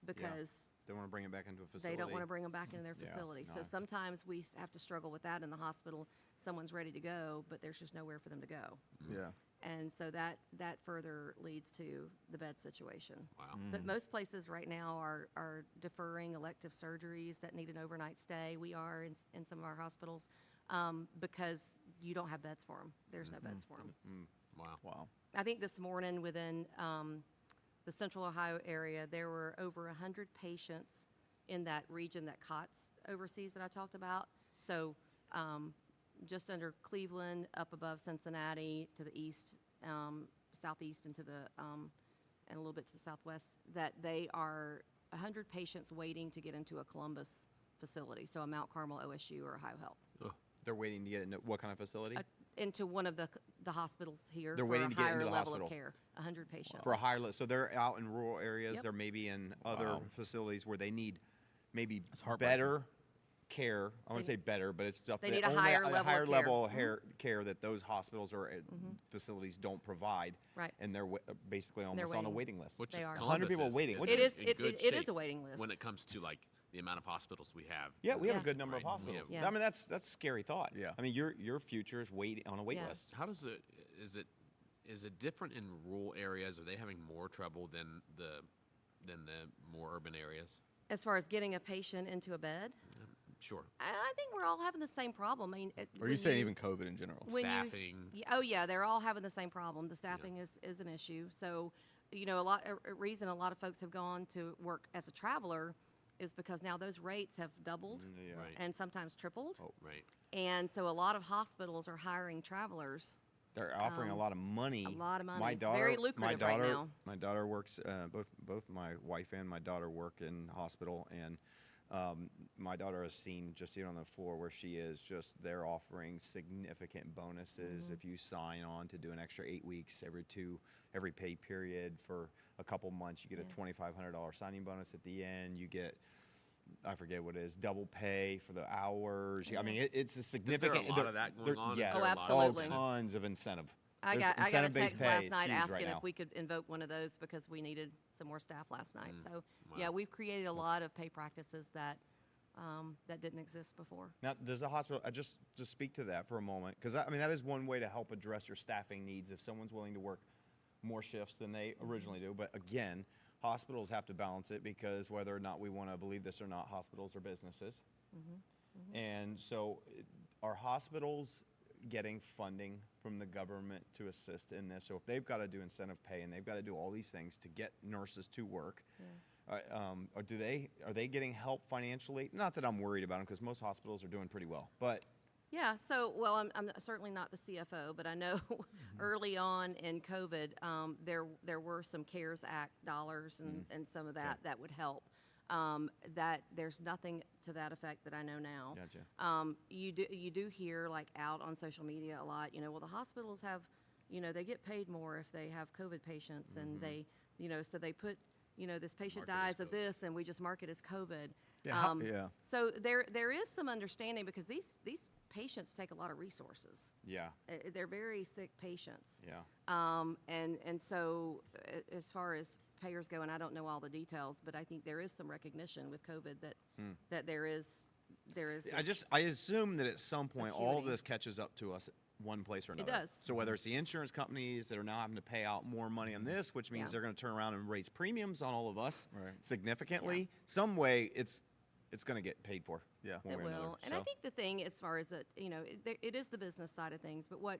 because They want to bring it back into a facility. they don't want to bring them back into their facility. no. So sometimes we have to struggle with that in the hospital. Someone's ready to go, but there's just nowhere for them to go. Yeah. And so that further leads to the bed situation. Wow. But most places right now are deferring elective surgeries that need an overnight stay. We are in some of our hospitals because you don't have beds for them. There's no beds for them. Wow. Wow. I think this morning within the Central Ohio area, there were over 100 patients in that region that COTS oversees that I talked about. So just under Cleveland, up above Cincinnati, to the east, southeast, and and a little bit to the southwest, that they are 100 patients waiting to get into a Columbus facility, so a Mount Carmel, OSU, or Ohio Health. They're waiting to get into what kind of facility? Into one of the hospitals here They're for waiting a to get higher into the level hospital. of care. 100 patients. For a higher level. So they're out in rural areas. Yep. They're maybe in other facilities where they need maybe heartbreaking. better care. I want to say better, but it's stuff They that need a only higher level of higher care. level care that those hospitals or facilities don't provide. Right. And they're basically almost on a waiting. waiting list. Which They are. 100 people waiting, which It is in good it shape is a waiting list. when it comes to like the amount of hospitals we have. Yeah, we have a Yeah. good number of Right. hospitals. Yeah. I mean, that's a scary thought. Yeah. I mean, your future is waiting on a wait Yeah. list. How does it is it different in rural areas? Are they having more trouble than the more urban areas? As far as getting a patient into a bed, Sure. I think we're all having the same problem. I mean, Or are when you saying even COVID in general? when you- Staffing. Oh yeah, they're all having the same problem. The staffing is an issue. So, a reason a lot of folks have gone to work as a traveler is because now those rates have doubled Yeah. Right. and sometimes tripled. Right. And so a lot of hospitals are hiring travelers. They're offering a lot of money. A lot of money. My It's daughter, very lucrative my daughter, right now. My daughter works. Both my wife and my daughter work in hospital, and my daughter has seen just even on the floor where she is. Just they're offering significant bonuses if you sign on to do an extra 8 weeks every pay period for a couple months. You get a $2,500 signing bonus at the end. You get, I forget what it is, double pay for the hours. I mean, it's a significant. a lot of that going on? Is Yes, there a lot of absolutely. that? Tons of incentive. I There's got a incentive-based text pay last is night huge asking right now. if we could invoke one of those because we needed some more staff last night. So yeah, we've created a lot of pay practices that didn't exist before. Now, does the hospital, just speak to that for a moment, because I mean, that is one way to help address your staffing needs if someone's willing to work more shifts than they originally do. But again, hospitals have to balance it because whether or not we want to believe this or not, hospitals are businesses. And so are hospitals getting funding from the government to assist in this? So if they've got to do incentive pay and they've got to do all these things to get nurses to work, or are they getting help financially? Not that I'm worried about them because most hospitals are doing pretty well, but Yeah, so, well, I'm certainly not the CFO, but I know early on in COVID, there were some CARES Act dollars and some of that would help. That there's nothing to that effect that I know now. Gotcha. You do hear like out on social media a lot, well, the hospitals have, they get paid more if they have COVID patients and they, so they put, this patient Mark it as dies of COVID. this and we just mark it as COVID. Yeah, yeah. So there is some understanding because these patients take a lot of resources. Yeah. They're very sick patients. Yeah. And so as far as payers go, and I don't know all the details, but I think there is some recognition with COVID that there is I assume that at some point all of acuity. this catches up to us one place or another. does. So whether it's the insurance companies that are now having to pay out more money on this, which means Yeah. they're going to turn around and raise premiums on all of us Right. significantly, some way it's going to get paid for. Yeah. one It way or another. will. And I So- think the thing as far as it is the business side of things, but what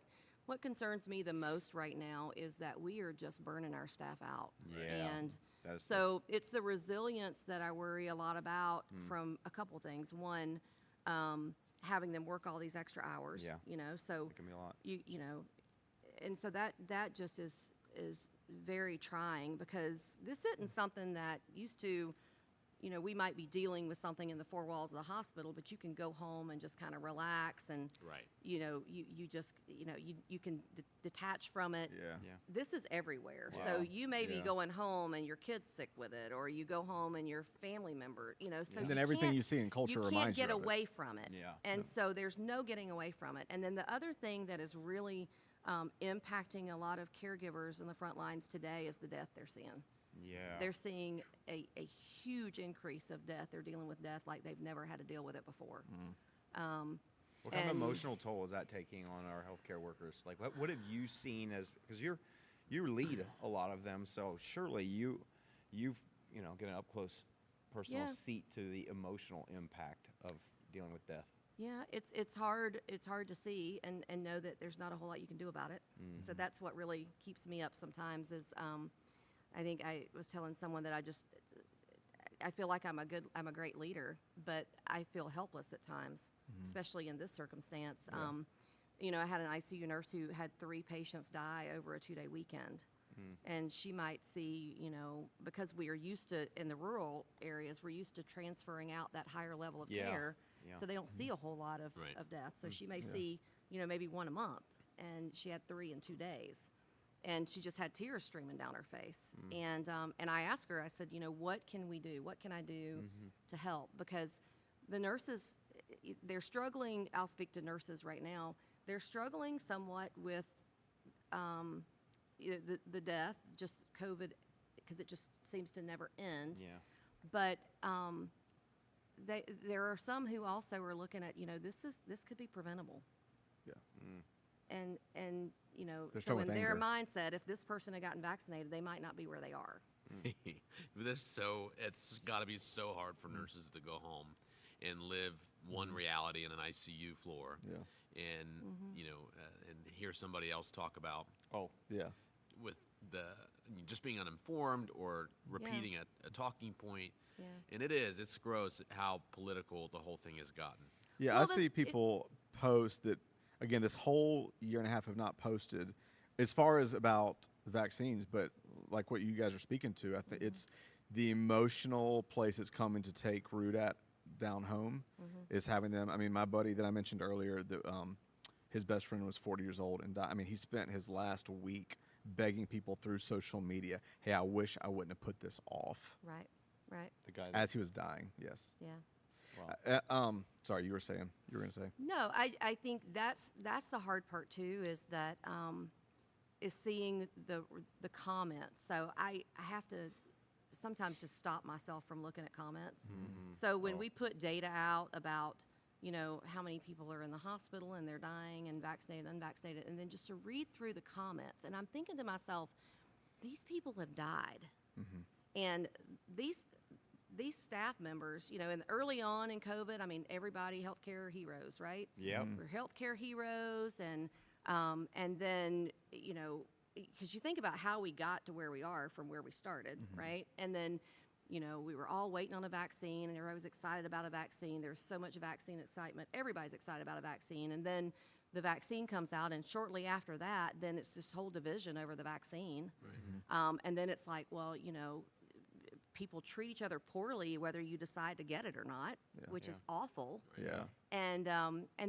concerns me the most right now is that we are just burning our staff out. Yeah, And that is so it's the resilience that I worry a lot about from a couple things. One, having them work all these extra hours. Yeah. So It can be a lot. and so that just is very trying because this isn't something that used to we might be dealing with something in the four walls of the hospital, but you can go home and just kind of relax and, Right. you just, you can detach from it. Yeah. This is everywhere. Wow. So you may be Yeah. going home and your kid's sick with it, or you go home and your family member, so And then you everything can't- you see in culture you can't reminds get you of it. away from it. Yeah. And so there's no getting away from it. And then the other thing that is really impacting a lot of caregivers in the front lines today is the death they're seeing. Yeah. They're seeing a huge increase of death. They're dealing with death like they've never had to deal with it before. What kind of and- emotional toll is that taking on our healthcare workers? Like, what have you seen as, because you lead a lot of them, so surely you've get an up close personal Yeah. seat to the emotional impact of dealing with death. Yeah, it's hard to see and know that there's not a whole lot you can do about it. So that's what really keeps me up sometimes is I think I was telling someone that I feel like I'm a great leader, but I feel helpless at times, especially in this circumstance. I had an ICU nurse who had 3 patients die over a 2-day weekend. And she might see, because we are used to, in the rural areas, we're used to transferring out that higher level of Yeah. care. Yeah. So they don't see a whole lot of death. So she may see, maybe 1 a month. And she had 3 in 2 days. And she just had tears streaming down her face. And I asked her, I said, what can we do? What can I do to help? Because the nurses, they're struggling. I'll speak to nurses right now. They're struggling somewhat with the death, just COVID, because it just seems to never end. Yeah. But there are some who also are looking at, this could be preventable. Yeah. And They're so with in their anger. mindset, if this person had gotten vaccinated, they might not be where they are. It's got to be so hard for nurses to go home and live one reality in an ICU floor. Yeah. And and hear somebody else talk about Oh. Yeah. with just being uninformed or repeating a talking point. Yeah. And it's gross how political the whole thing has gotten. Yeah, Well, I see people post that, again, this whole year and a half have not posted as far as about vaccines, but like what you guys are speaking to, I think it's the emotional place it's coming to take root at down home is having them. I mean, my buddy that I mentioned earlier, his best friend was 40 years old and died. I mean, he spent his last week begging people through social media, hey, I wish I wouldn't have put this off, Right. The guy that, as he was dying, yes. Yeah. wow. Sorry, you were going to say. No, I think that's the hard part too, is that is seeing the comments. So I have to sometimes just stop myself from looking at comments. So when we put data out about how many people are in the hospital and they're dying and vaccinated, unvaccinated, and then just to read through the comments, and I'm thinking to myself, these people have died, and these staff members, and early on in COVID, I mean, everybody healthcare heroes, right? Yep. We're healthcare heroes, and then because you think about how we got to where we are from where we started, right? And then we were all waiting on a vaccine, and everybody was excited about a vaccine. There's so much vaccine excitement. Everybody's excited about a vaccine, and then the vaccine comes out, and shortly after that, then it's this whole division over the vaccine, and then it's like, well, people treat each other poorly whether you decide to get it or not, which is awful. Yeah. And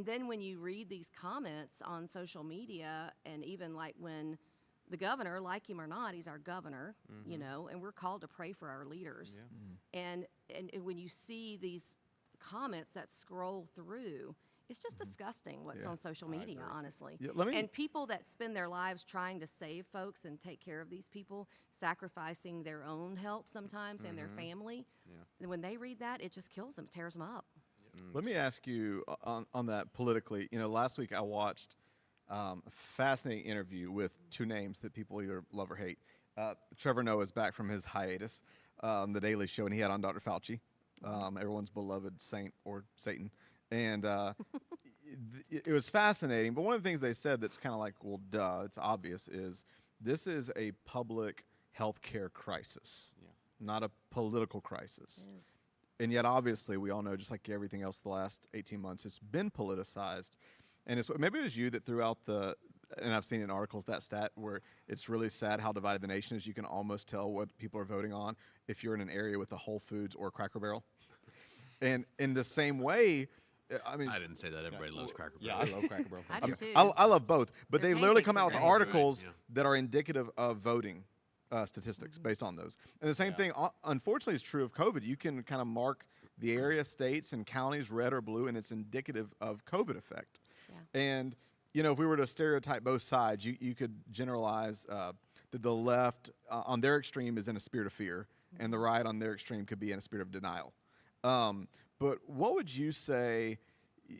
then when you read these comments on social media, and even like when the governor, like him or not, he's our governor, and we're called to pray for our leaders. And when you see these comments that scroll through, it's just disgusting what's on social media, honestly. Yeah, and people that spend their lives trying to save folks and take care of these people, sacrificing their own health sometimes and their family, and when they read that, it just kills them, tears them up. Let me ask you on that politically. Last week I watched a fascinating interview with 2 names that people either love or hate. Trevor Noah is back from his hiatus, The Daily Show, and he had on Dr. Fauci, everyone's beloved saint or Satan. And it was fascinating. But one of the things they said that's kind of like, well, duh, it's obvious, is this is a public health care crisis, not a political crisis. It is. And yet, obviously, we all know, just like everything else the last 18 months, it's been politicized. And maybe it was you that threw out the and I've seen in articles that stat where it's really sad how divided the nation is. You can almost tell what people are voting on if you're in an area with a Whole Foods or a Cracker Barrel. And in the same way, I mean, I didn't say that. Everybody loves Cracker Barrel. Yeah, I love Cracker Barrel. I do too. I love both, but Their they've literally pancakes come out are with great. articles Yeah. that are indicative of voting statistics based on those. And the same thing, unfortunately, is true of COVID. You can kind of mark the area, states, and counties red or blue, and it's indicative of COVID effect. Yeah. And, you know, if we were to stereotype both sides, you could generalize that the left on their extreme is in a spirit of fear, and the right on their extreme could be in a spirit of denial. But what would you say?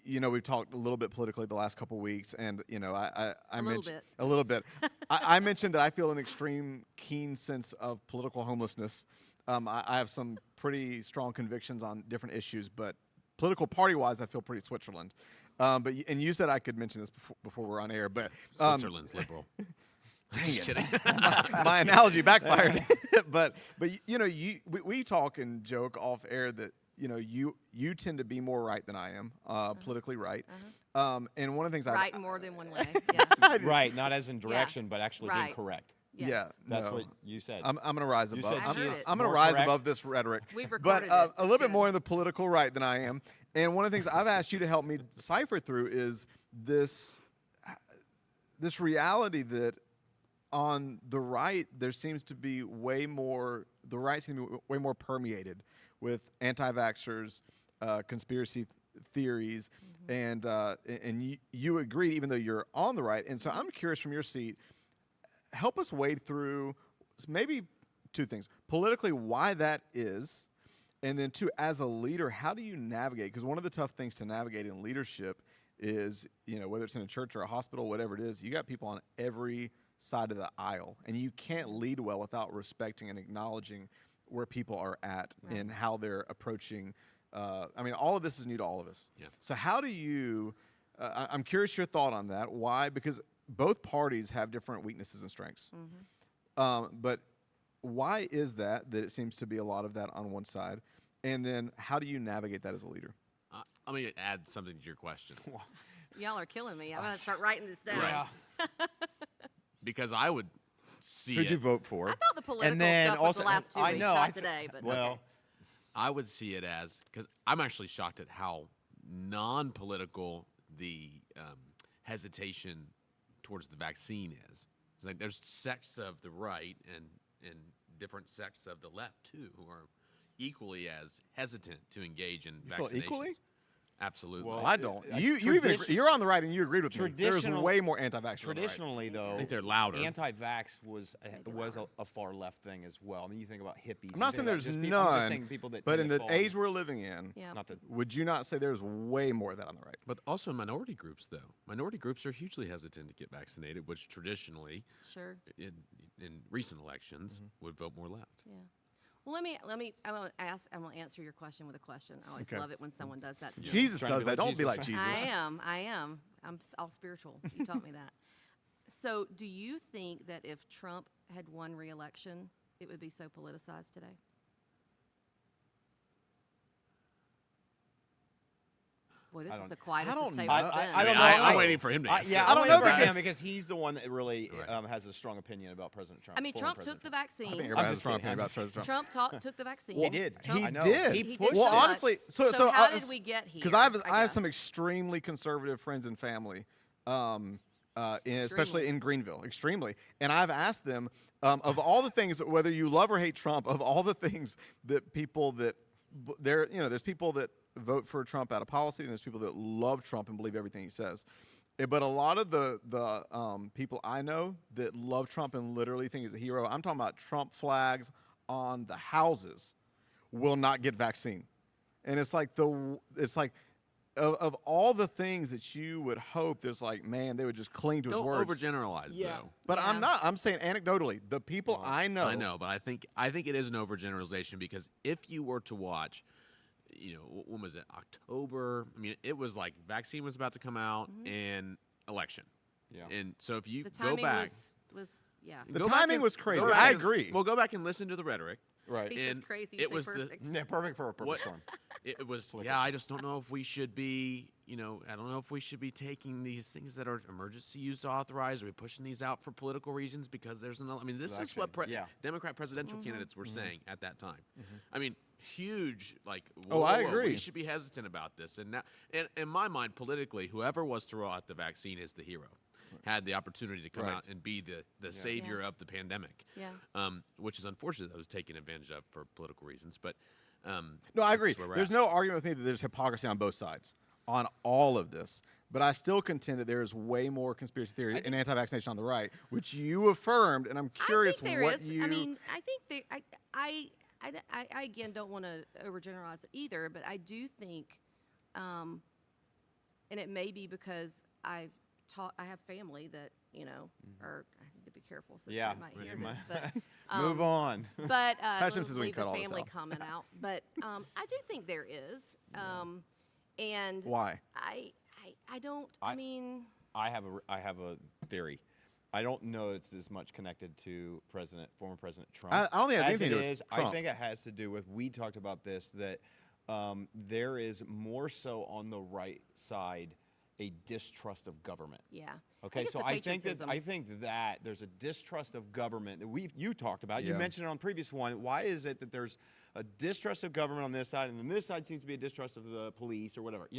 You know, we've talked a little bit politically the last couple of weeks, and you know, I mentioned a little bit. I mentioned that I feel an extreme, keen sense of political homelessness. I have some pretty strong convictions on different issues, but political party-wise, I feel pretty Switzerland. And you said I could mention this before we're on air, but Switzerland's liberal. Dang Just it. kidding. my analogy backfired. but you know, we talk and joke off air that, you know, you tend to be more right than I am, politically right. And one of the things Right in more than one way. Yeah. Right, not as in direction, but actually being Right. correct. Yes. Yeah, That's no. what you said. I'm going to rise You above. said she is I'm going to more rise correct. above this rhetoric. We've but recorded it. a It's little bit good. more in the political right than I am. And one of the things I've asked you to help me decipher through is this reality that on the right there seems to be way more. The right seems to be way more permeated with anti-vaxxers, conspiracy theories, and you agreed even though you're on the right. And so I'm curious from your seat. Help us wade through maybe two things. Politically, why that is, and then two, as a leader, how do you navigate? Because one of the tough things to navigate in leadership is, you know, whether it's in a church or a hospital, whatever it is, you got people on every side of the aisle, and you can't lead well without respecting and acknowledging where people are at and how they're approaching. I mean, all of this is new to all of us. Yeah. So how do you, I'm curious your thought on that. Why? Because both parties have different weaknesses and strengths. But why is that it seems to be a lot of that on one side? And then how do you navigate that as a leader? I'm going to add something to your question. Y'all are killing me. I'm going to start writing this down. Right. Because I would see Who'd it. you vote for? I thought the political And then stuff was also, the last 2 I weeks, know, not I said- today. But well, okay. I would see it as, because I'm actually shocked at how non-political the hesitation towards the vaccine is. It's like there's sects of the right and different sects of the left too who are equally as hesitant to engage in You feel vaccinations. equally? Absolutely. Well, I don't. You even you're on the right and you agreed with me. There's Traditional- way more anti-vaxxers. traditionally, though, I think they're louder. Anti-vax was a far left thing as well. I mean, you think about hippies. I'm not saying and there's just people- I'm just none, saying people that but tend in to the fall age we're living in, Yeah. Not that. would you not say there's way more of that on the right? But also minority groups, though. Minority groups are hugely hesitant to get vaccinated, which traditionally, Sure. in recent elections, would vote more left. Yeah. Well, let me. I'm gonna answer your question with a question. I always Okay. love it when someone does that to me. Jesus Trying to does be that. like Don't be like Jesus. Jesus. I am. I'm all spiritual. You taught me that. So, do you think that if Trump had won re-election, it would be so politicized today? Boy, this is don't- the quietest I this don't table know. has been. I don't know. I'm waiting for him to answer. Yeah, I I'm don't waiting know for because- him because he's the one that really Right. has a strong opinion about President Trump. I mean, former Trump took President the Trump. I think vaccine. everybody has a just strong kidding. opinion I'm about just President Trump. Trump took the vaccine. He did. Trump, I know. He did. He He pushed did Well, so it. honestly, so So how I did was- we get here? Because I have some guess? extremely conservative friends and family, especially in Greenville, extremely. And I've asked them, of all the things, whether you love or hate Trump, of all the things that people that there's people that vote for Trump out of policy, and there's people that love Trump and believe everything he says. But a lot of the people I know that love Trump and literally think he's a hero, I'm talking about Trump flags on the houses, will not get vaccine. And it's like of all the things that you would hope, there's like, man, they would just cling to his Don't words. overgeneralize, though. But I'm Yeah. not. I'm saying anecdotally, the people I know. I know, but I think it is an overgeneralization because if you were to watch, when was it? October. I mean, it was like vaccine was about to come out and election. Yeah. And so if you The go timing back, was yeah. The go back timing and- was crazy. go back I and- agree. Well, go back and listen to the rhetoric. Right. He says and crazy. it You say was perfect. Yeah, perfect for a perfect What- storm. It was, yeah, I just don't know if we should be I don't know if we should be taking these things that are emergency use authorized. Are we pushing these out for political reasons because there's another? I mean, this is what Democrat presidential candidates were saying at that time. I mean, huge, like, whoa, I agree. We should be hesitant about this. And now, in my mind, politically, whoever was to roll out the vaccine is the hero. Had the opportunity to come out and be the savior of the pandemic, which is unfortunate that was taken advantage of for political reasons. But no, I agree. There's no argument with me that there's hypocrisy on both sides on all of this. But I still contend that there is way more conspiracy theory and anti-vaccination on the right, which you affirmed, and I'm curious what you. I mean, I think I again don't want to overgeneralize it either, but I do think, and it may be because I have family that or I need to be careful since they might hear this, but move on. But leave the family comment out. But I do think there is, and why? I don't. I mean, I have a theory. I don't know it's as much connected to former President Trump. I don't think it has as anything it to do with is. Trump. I think it has to do with, we talked about this, that there is more so on the right side a distrust of government. yeah. Okay, it's so the I think patriotism. that there's a distrust of government that you talked about. You Yeah. mentioned it on previous one. Why is it that there's a distrust of government on this side, and then this side seems to be a distrust of the police or whatever,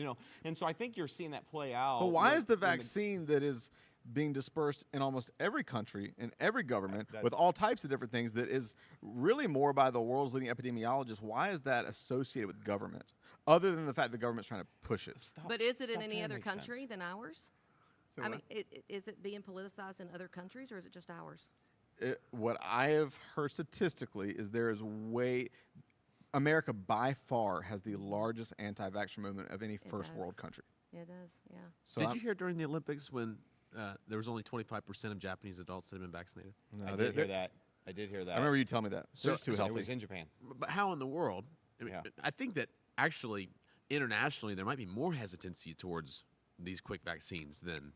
And so I think you're seeing that play out. But why is the vaccine that is being dispersed in almost every country, in every government, with all types of different things, that is really more by the world's leading epidemiologists, why is that associated with government? Other than the fact the government's trying to push it. But is it in Stop any trying to other make country sense. than ours? So I what? mean, is it being politicized in other countries, or is it just ours? What I have heard statistically is there is America by far has the largest anti-vaxxer movement of any first world country. It does, yeah. So did you hear during the Olympics when there was only 25% of Japanese adults that had been vaccinated? I did hear that. I did hear that. I remember you telling me that. So- They're just too It healthy. was in Japan. But how in the world? I mean, Yeah. I think that actually internationally there might be more hesitancy towards these quick vaccines than.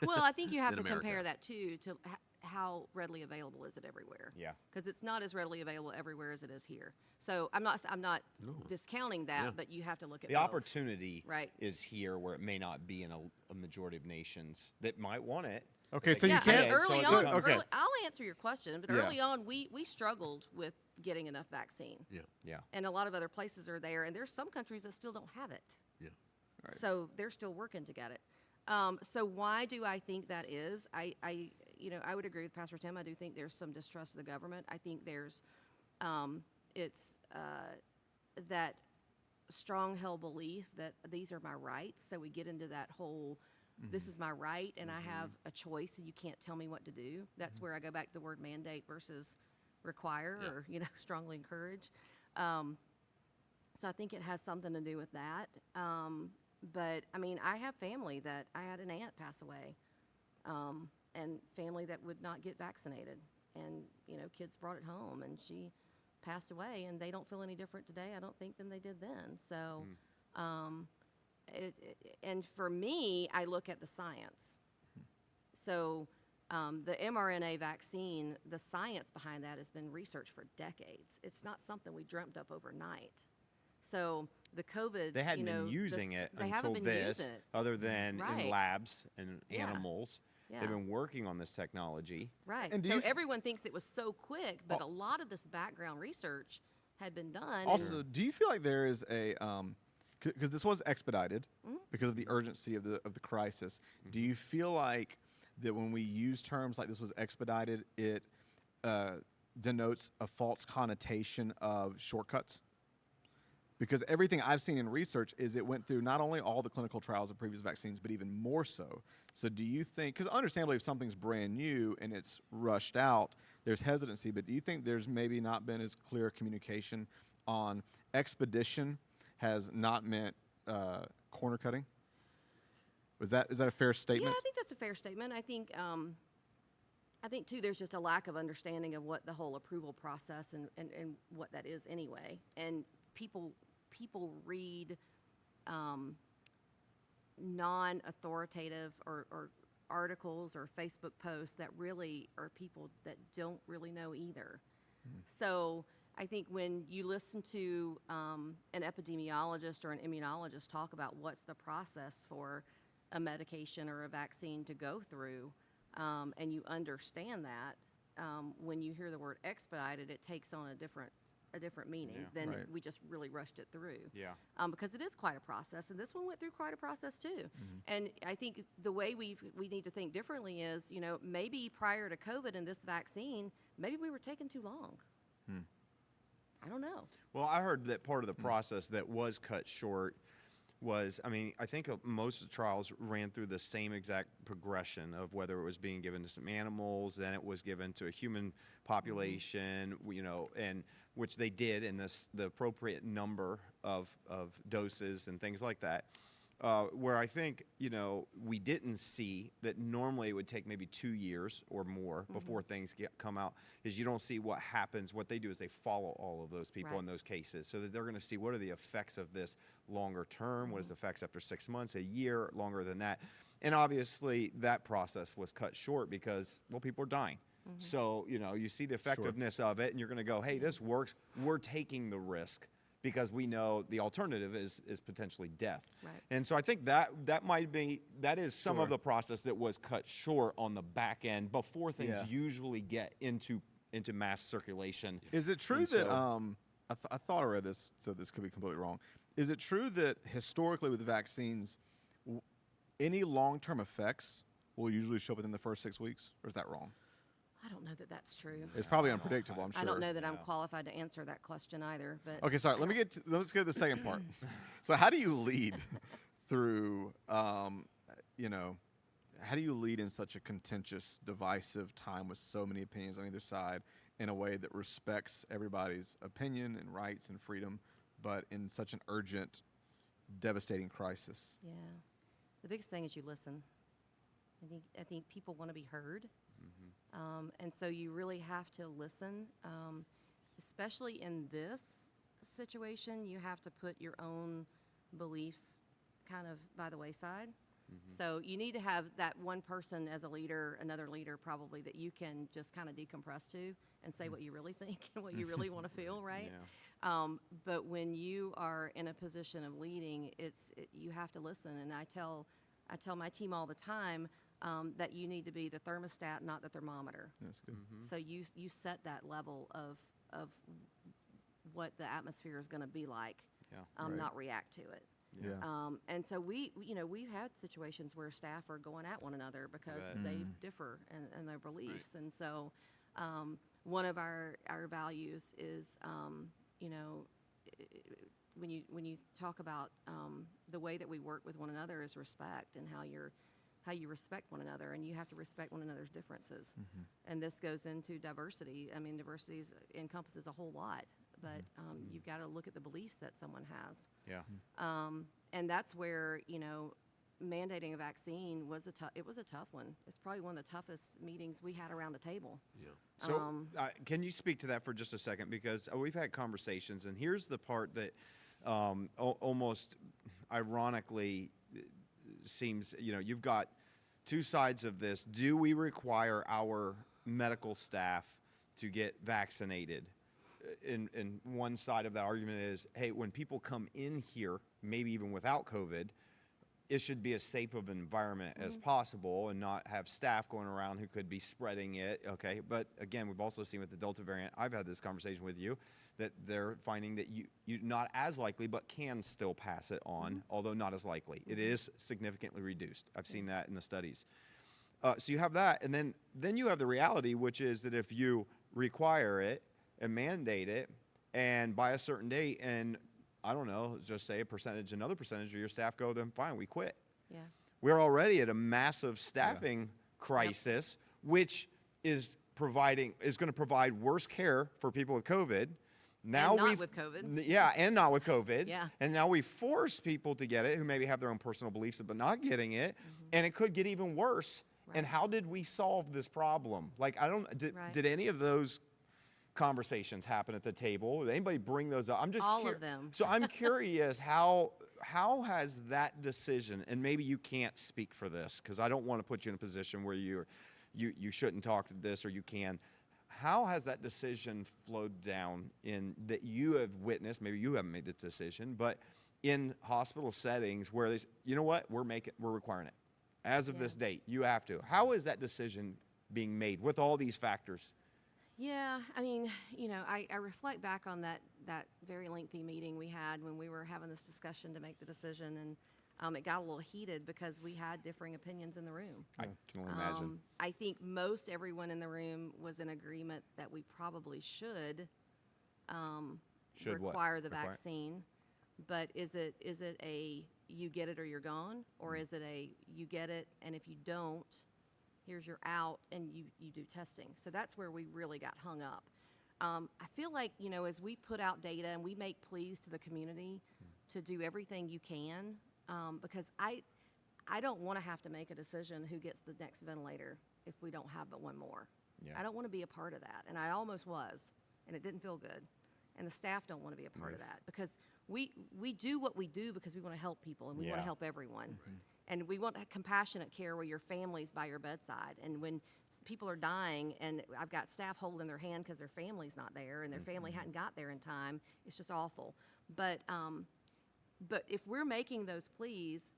Well, I think you have in to compare America. that too to how readily available is it everywhere. Yeah. Because it's not as readily available everywhere as it is here. So I'm not discounting that, Yeah. but you have to look at The both. opportunity Right. is here where it may not be in a majority of nations that might want it. Okay, But so they you Yeah, can't. I mean, early so on, it's- okay. I'll answer your question, but Yeah. early on, we struggled with getting enough vaccine. Yeah. And a lot of other places are there, and there's some countries that still don't have it. Yeah. Right. So they're still working to get it. So why do I think that is? I would agree with Pastor Tim. I do think there's some distrust of the government. I think there's, it's that strong held belief that these are my rights. So we get into that whole, this is my right, and I have a choice, and you can't tell me what to do. That's where I go back to the word mandate versus require, or strongly encourage. So I think it has something to do with that. But I mean, I have family that I had an aunt pass away, and family that would not get vaccinated, and kids brought it home, and she passed away, and they don't feel any different today, I don't think, than they did then. So, and for me, I look at the science. So, the mRNA vaccine, the science behind that has been researched for decades. It's not something we dreamt up overnight. So the COVID, They hadn't been using it they until haven't been this, using it. other than Right. in labs and Yeah. animals. Yeah. They've been working on this technology. Right. And do so you- everyone thinks it was so quick, but a lot of this background research had been done. Also, do you feel like there is a because this was expedited because of the urgency of the crisis? Do you feel like that when we use terms like this was expedited, it denotes a false connotation of shortcuts? Because everything I've seen in research is it went through not only all the clinical trials of previous vaccines, but even more so. So do you think, because understandably if something's brand new and it's rushed out, there's hesitancy, but do you think there's maybe not been as clear communication on expedition has not meant corner cutting? Is that a fair statement? Yeah, I think that's a fair statement. I think too, there's just a lack of understanding of what the whole approval process and what that is anyway. And people read non-authoritative or articles or Facebook posts that really are people that don't really know either. So I think when you listen to an epidemiologist or an immunologist talk about what's the process for a medication or a vaccine to go through, and you understand that, when you hear the word expedited, it takes on a different meaning than Right. we just really rushed it through. Yeah. Because it is quite a process, and this one went through quite a process too. And I think the way we need to think differently is, maybe prior to COVID and this vaccine, maybe we were taking too long. I don't know. Well, I heard that part of the process that was cut short was, I think most of the trials ran through the same exact progression of whether it was being given to some animals, then it was given to a human population, and which they did in the appropriate number of doses and things like that. Where I think, we didn't see that normally it would take maybe 2 years or more before things come out, is you don't see what happens. What they do is they follow all of those people in those cases so that they're going to see what are the effects of this longer term, what is the effects after 6 months, a year, longer than that. And obviously that process was cut short because, well, people are dying. So, you see the effectiveness of it and you're going to go, hey, this works. We're taking the risk, because we know the alternative is potentially death. Right. And so I think that is some of the process that was cut short on the back end before things usually get into mass circulation. Is it true that I thought I read this, so this could be completely wrong. Is it true that historically with vaccines, any long-term effects will usually show up within the first 6 weeks, or is that wrong? I don't know that that's true. It's probably unpredictable, I'm sure. I don't know that I'm qualified to answer that question either. But Okay, sorry. Let's get to the second part. So, how do you lead through? How do you lead in such a contentious, divisive time with so many opinions on either side in a way that respects everybody's opinion and rights and freedom, but in such an urgent, devastating crisis? Yeah, the biggest thing is you listen. I think people want to be heard. And so you really have to listen, especially in this situation. You have to put your own beliefs kind of by the wayside. So you need to have that one person as a leader, another leader probably, that you can just kind of decompress to and say what you really think and what you really want to feel, right? But when you are in a position of leading, you have to listen. And I tell my team all the time, that you need to be the thermostat, not the thermometer. That's good. So you set that level of what the atmosphere is going to be like, not react to it. Yeah. And so we've had situations where staff are going at one another because they differ in their beliefs. And so one of our values is, when you talk about the way that we work with one another is respect, and how you respect one another, and you have to respect one another's differences. And this goes into diversity. Diversity encompasses a whole lot, but you've got to look at the beliefs that someone has. And that's where, mandating a vaccine was a tough one. It's probably one of the toughest meetings we had around a table. So can you speak to that for just a second? Because we've had conversations, and here's the part that almost ironically seems, you've got two sides of this. Do we require our medical staff to get vaccinated? And one side of that argument is, hey, when people come in here, maybe even without COVID, it should be as safe of an environment as possible and not have staff going around who could be spreading it, okay? But again, we've also seen with the Delta variant, I've had this conversation with you, that they're finding that you not as likely, but can still pass it on, although not as likely. It is significantly reduced. I've seen that in the studies. So you have that, and then you have the reality, which is that if you require it and mandate it, and by a certain date, and I don't know, just say another percentage of your staff go, then fine, we quit. Yeah. We're already at a massive staffing crisis, which is going to provide worse care for people with COVID. Now and not with COVID. Yeah, and not with COVID. Yeah. And now we force people to get it who maybe have their own personal beliefs but not getting it, and it could get even worse. Right. And how did we solve this problem? Like, did any of those conversations happen at the table? Did anybody bring those up? I'm just all of them. So I'm curious, how has that decision, and maybe you can't speak for this because I don't want to put you in a position where you shouldn't talk to this, or you can. How has that decision flowed down in that you have witnessed? Maybe you haven't made this decision, but in hospital settings where they, you know what, we're requiring it as of this date. You have to. How is that decision being made with all these factors? Yeah, I mean, I reflect back on that very lengthy meeting we had when we were having this discussion to make the decision, and it got a little heated because we had differing opinions in the room. I can only imagine. I think most everyone in the room was in agreement that we probably should require the vaccine. But is it a you get it or you're gone, or is it a you get it and if you don't, here's your out and you do testing? So that's where we really got hung up. I feel like, as we put out data and we make pleas to the community to do everything you can, because I don't want to have to make a decision who gets the next ventilator if we don't have but one more. Yeah. I don't want to be a part of that, and I almost was, and it didn't feel good. And the staff don't want to be a part of that because we do what we do because we want to help people and we want to help everyone. Mm-hmm. And we want compassionate care where your family's by your bedside. And when people are dying and I've got staff holding their hand because their family's not there and their family hadn't got there in time, it's just awful. But if we're making those pleas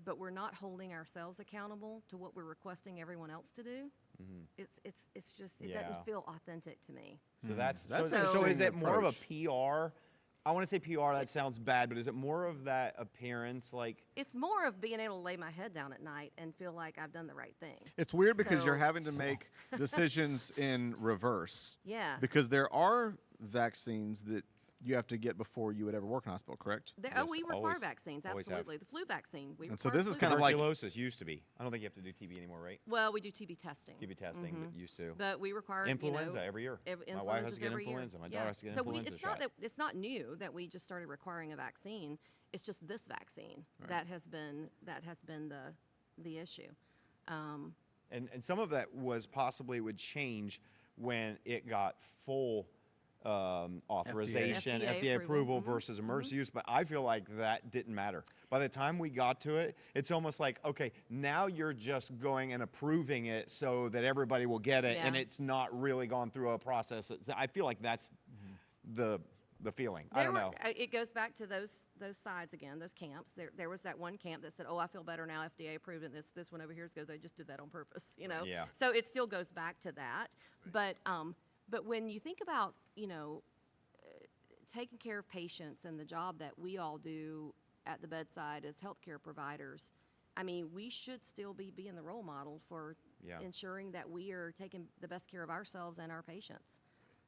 but we're not holding ourselves accountable to what we're requesting everyone else to do, it's just, it doesn't feel authentic to me. So so is it more of a PR? I want to say PR, that sounds bad, but is it more of that appearance? It's more of being able to lay my head down at night and feel like I've done the right thing. It's weird because you're having to make decisions in reverse. Yeah. Because there are vaccines that you have to get before you would ever work in a hospital, correct? We require vaccines, absolutely. The flu vaccine. And so this is kind of like tuberculosis used to be. I don't think you have to do TB anymore, right? Well, we do TB testing. TB testing, but used to. But we require influenza every year. My wife has to get influenza. My daughter has to get influenza shot. It's not new that we just started requiring a vaccine. It's just this vaccine that has been the issue. And some of that was possibly would change when it got full authorization, FDA approval versus emergency use, but I feel like that didn't matter. By the time we got to it, it's almost like, okay, now you're just going and approving it so that everybody will get it, and it's not really gone through a process. I feel like that's the feeling. I don't know. It goes back to those sides again, those camps. There was that one camp that said, "Oh, I feel better now. FDA approved it." This one over here goes, "They just did that on purpose," Yeah. So it still goes back to that, But when you think about, taking care of patients and the job that we all do at the bedside as healthcare providers, I mean, we should still be being the role model for ensuring that we are taking the best care of ourselves and our patients.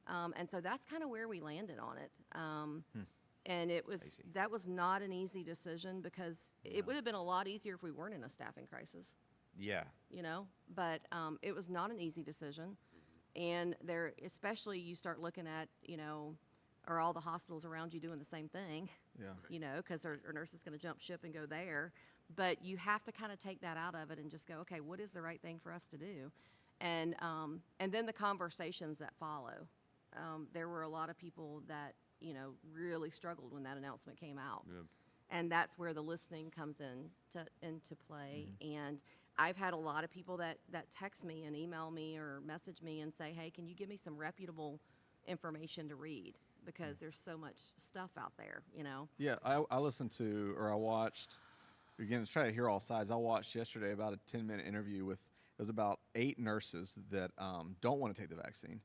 And so that's kind of where we landed on it. And that was not an easy decision because it would have been a lot easier if we weren't in a staffing crisis. Yeah. But it was not an easy decision. And especially you start looking at, are all the hospitals around you doing the same thing? Yeah. Because our nurse is going to jump ship and go there. But you have to kind of take that out of it and just go, okay, what is the right thing for us to do? And then the conversations that follow. There were a lot of people that, really struggled when that announcement came out. Yeah. And that's where the listening comes into play. And I've had a lot of people that text me and email me or message me and say, hey, can you give me some reputable information to read? Because there's so much stuff out there, Yeah, I listened to, or I watched, again, try to hear all sides. I watched yesterday about a 10-minute interview with, it was about 8 nurses that don't want to take the vaccine.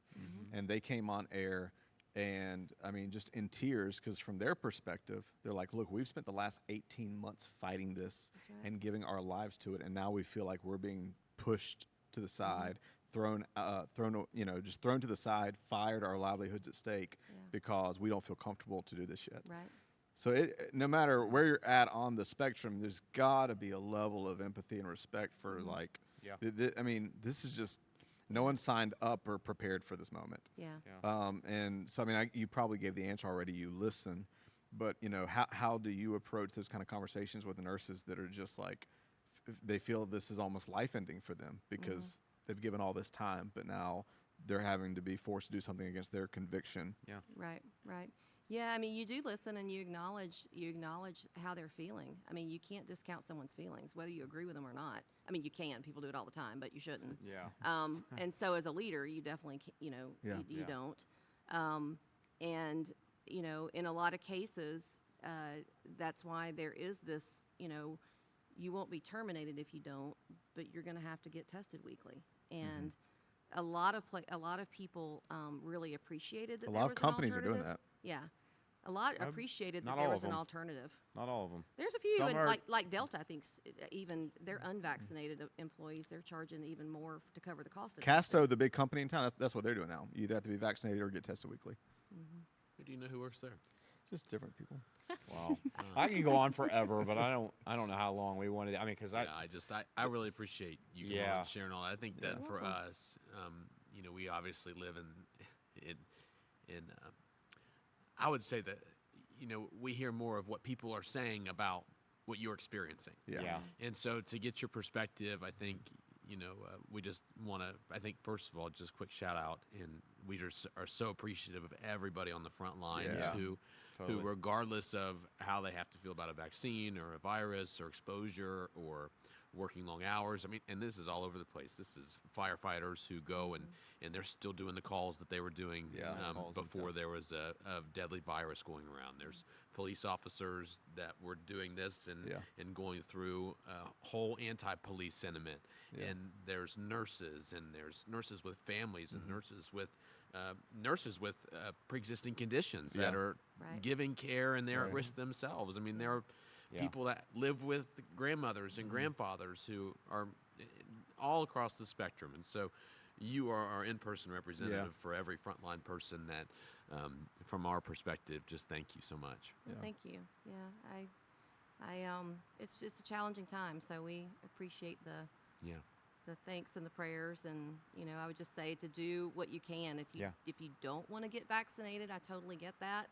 And they came on air and, I mean, just in tears, because from their perspective, they're like, look, we've spent the last 18 months fighting this and giving our lives to it, and now we feel like we're being pushed to the side, thrown to the side, fired, our livelihoods at stake because we don't feel comfortable to do this yet. Right. So no matter where you're at on the spectrum, there's got to be a level of empathy and respect for I mean, this is just, no one signed up or prepared for this moment. Yeah. And so, I mean, you probably gave the answer already. You listen, but how do you approach those kind of conversations with the nurses that are just like, they feel this is almost life-ending for them because they've given all this time, but now they're having to be forced to do something against their conviction. Yeah. Right. Yeah, I mean, you do listen and you acknowledge how they're feeling. I mean, you can't discount someone's feelings, whether you agree with them or not. I mean, you can. People do it all the time, but you shouldn't. Yeah. And so as a leader, you definitely, you don't. And, in a lot of cases, that's why there is this, you won't be terminated if you don't, but you're going to have to get tested weekly. And a lot of people really appreciated that. A lot of companies are doing that. Yeah, a lot appreciated that not there all was of an them. alternative. Not all of them. There's a few, Some and are- like Delta, I think even their unvaccinated employees, they're charging even more to cover the cost of testing. Casto, the big company in town, that's what they're doing now. You either have to be vaccinated or get tested weekly. Do you know who works there? Just different people. Wow. I can go on forever, but I don't know how long we wanted. I mean, because I really appreciate you coming on Yeah. and sharing all that. I think that for us, we obviously live in I would say that, we hear more of what people are saying about what you're experiencing. Yeah. And so to get your perspective, I think, we just want to, I think, first of all, just quick shout out. And we just are so appreciative of everybody on the front lines Yeah. who, regardless of how they have to feel about a vaccine or a virus or exposure or working long hours. I mean, and this is all over the place. This is firefighters who go and they're still doing the calls that they were doing before there was a deadly virus going around. There's police officers that were doing this and going through a whole anti-police sentiment. Yeah. And there's nurses, and there's nurses with families, and nurses with pre-existing conditions that are Right. giving care, and they're at risk themselves. I mean, there are people that live with grandmothers and grandfathers who are all across the spectrum. And so you are our in-person representative for every frontline person that, from our perspective, just thank you so much. Well, thank you. Yeah, it's just a challenging time, so we appreciate the thanks and the prayers, and I would just say to do what you can. If you don't want to get vaccinated, I totally get that,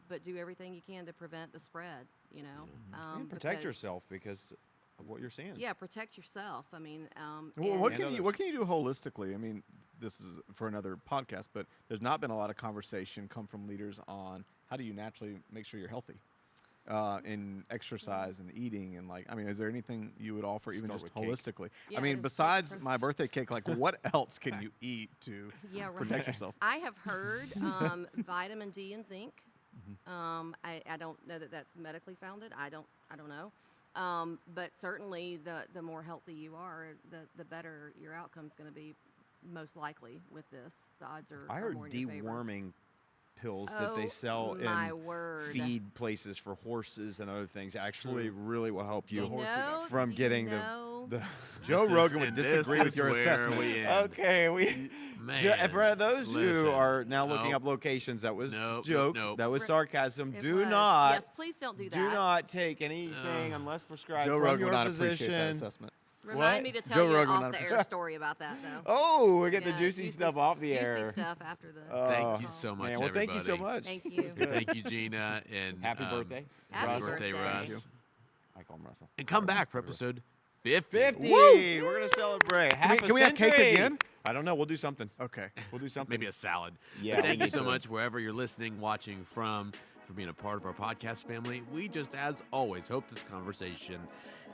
but do everything you can to prevent the spread. And protect yourself because of what you're seeing. Yeah, protect yourself. I mean, Well, and- what can you do holistically? I mean, this is for another podcast, but there's not been a lot of conversation come from leaders on how do you naturally make sure you're healthy in exercise and eating and is there anything you would offer even Start just with cake. holistically? Yeah, I mean, just besides my birthday cake, what else can you eat to Yeah, right. protect yourself? I have heard vitamin D and zinc. I don't know that that's medically founded. I don't know. But certainly the more healthy you are, the better your outcome's going to be, most likely with this. The odds are I heard more in your favor. deworming pills that they Oh, sell my in word. feed places for horses and other things actually really will help you know, from do you getting know? the Joe Rogan would disagree with your assessment. Okay, Man, for those who listen. are now looking Nope. up locations, that was Nope, joke. nope. That was sarcasm. It Do was. not, Yes, please don't do that. do not take anything unless prescribed Joe from Rogan your would not appreciate that physician. assessment. Remind What? me to tell Joe you an Rogan would not off-the-air story about that, though. Oh, we get the Yeah, juicy stuff off the air. Juicy stuff after the. Thank you Oh, so much, Man, well, everybody. thank you so much. Thank you. Thank you, Gina, and Happy birthday. Happy Russ. birthday. Russ. I call him Russell. And come back for episode 50. 50. Woo! We're gonna celebrate. Can we have cake century. again? I don't know. We'll do something. Okay. We'll do something. Maybe a salad. Yeah, But we thank you need so to. much wherever you're listening, watching from, for being a part of our podcast family. We just, as always, hope this conversation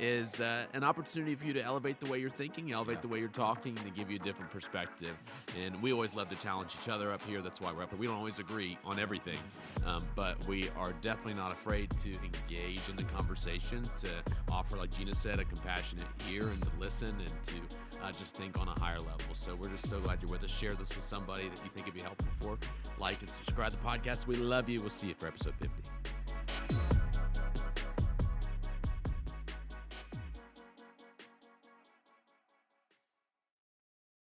is an opportunity for you to elevate the way you're thinking, elevate the way you're talking, and to give you a different perspective. And we always love to challenge each other up here. That's why we're up here. We don't always agree on everything, but we are definitely not afraid to engage in the conversation, to offer, like Gina said, a compassionate ear and to listen and to just think on a higher level. So we're just so glad you're with us. Share this with somebody that you think it'd be helpful for. Like and subscribe to the podcast. We love you. We'll see you for episode 50.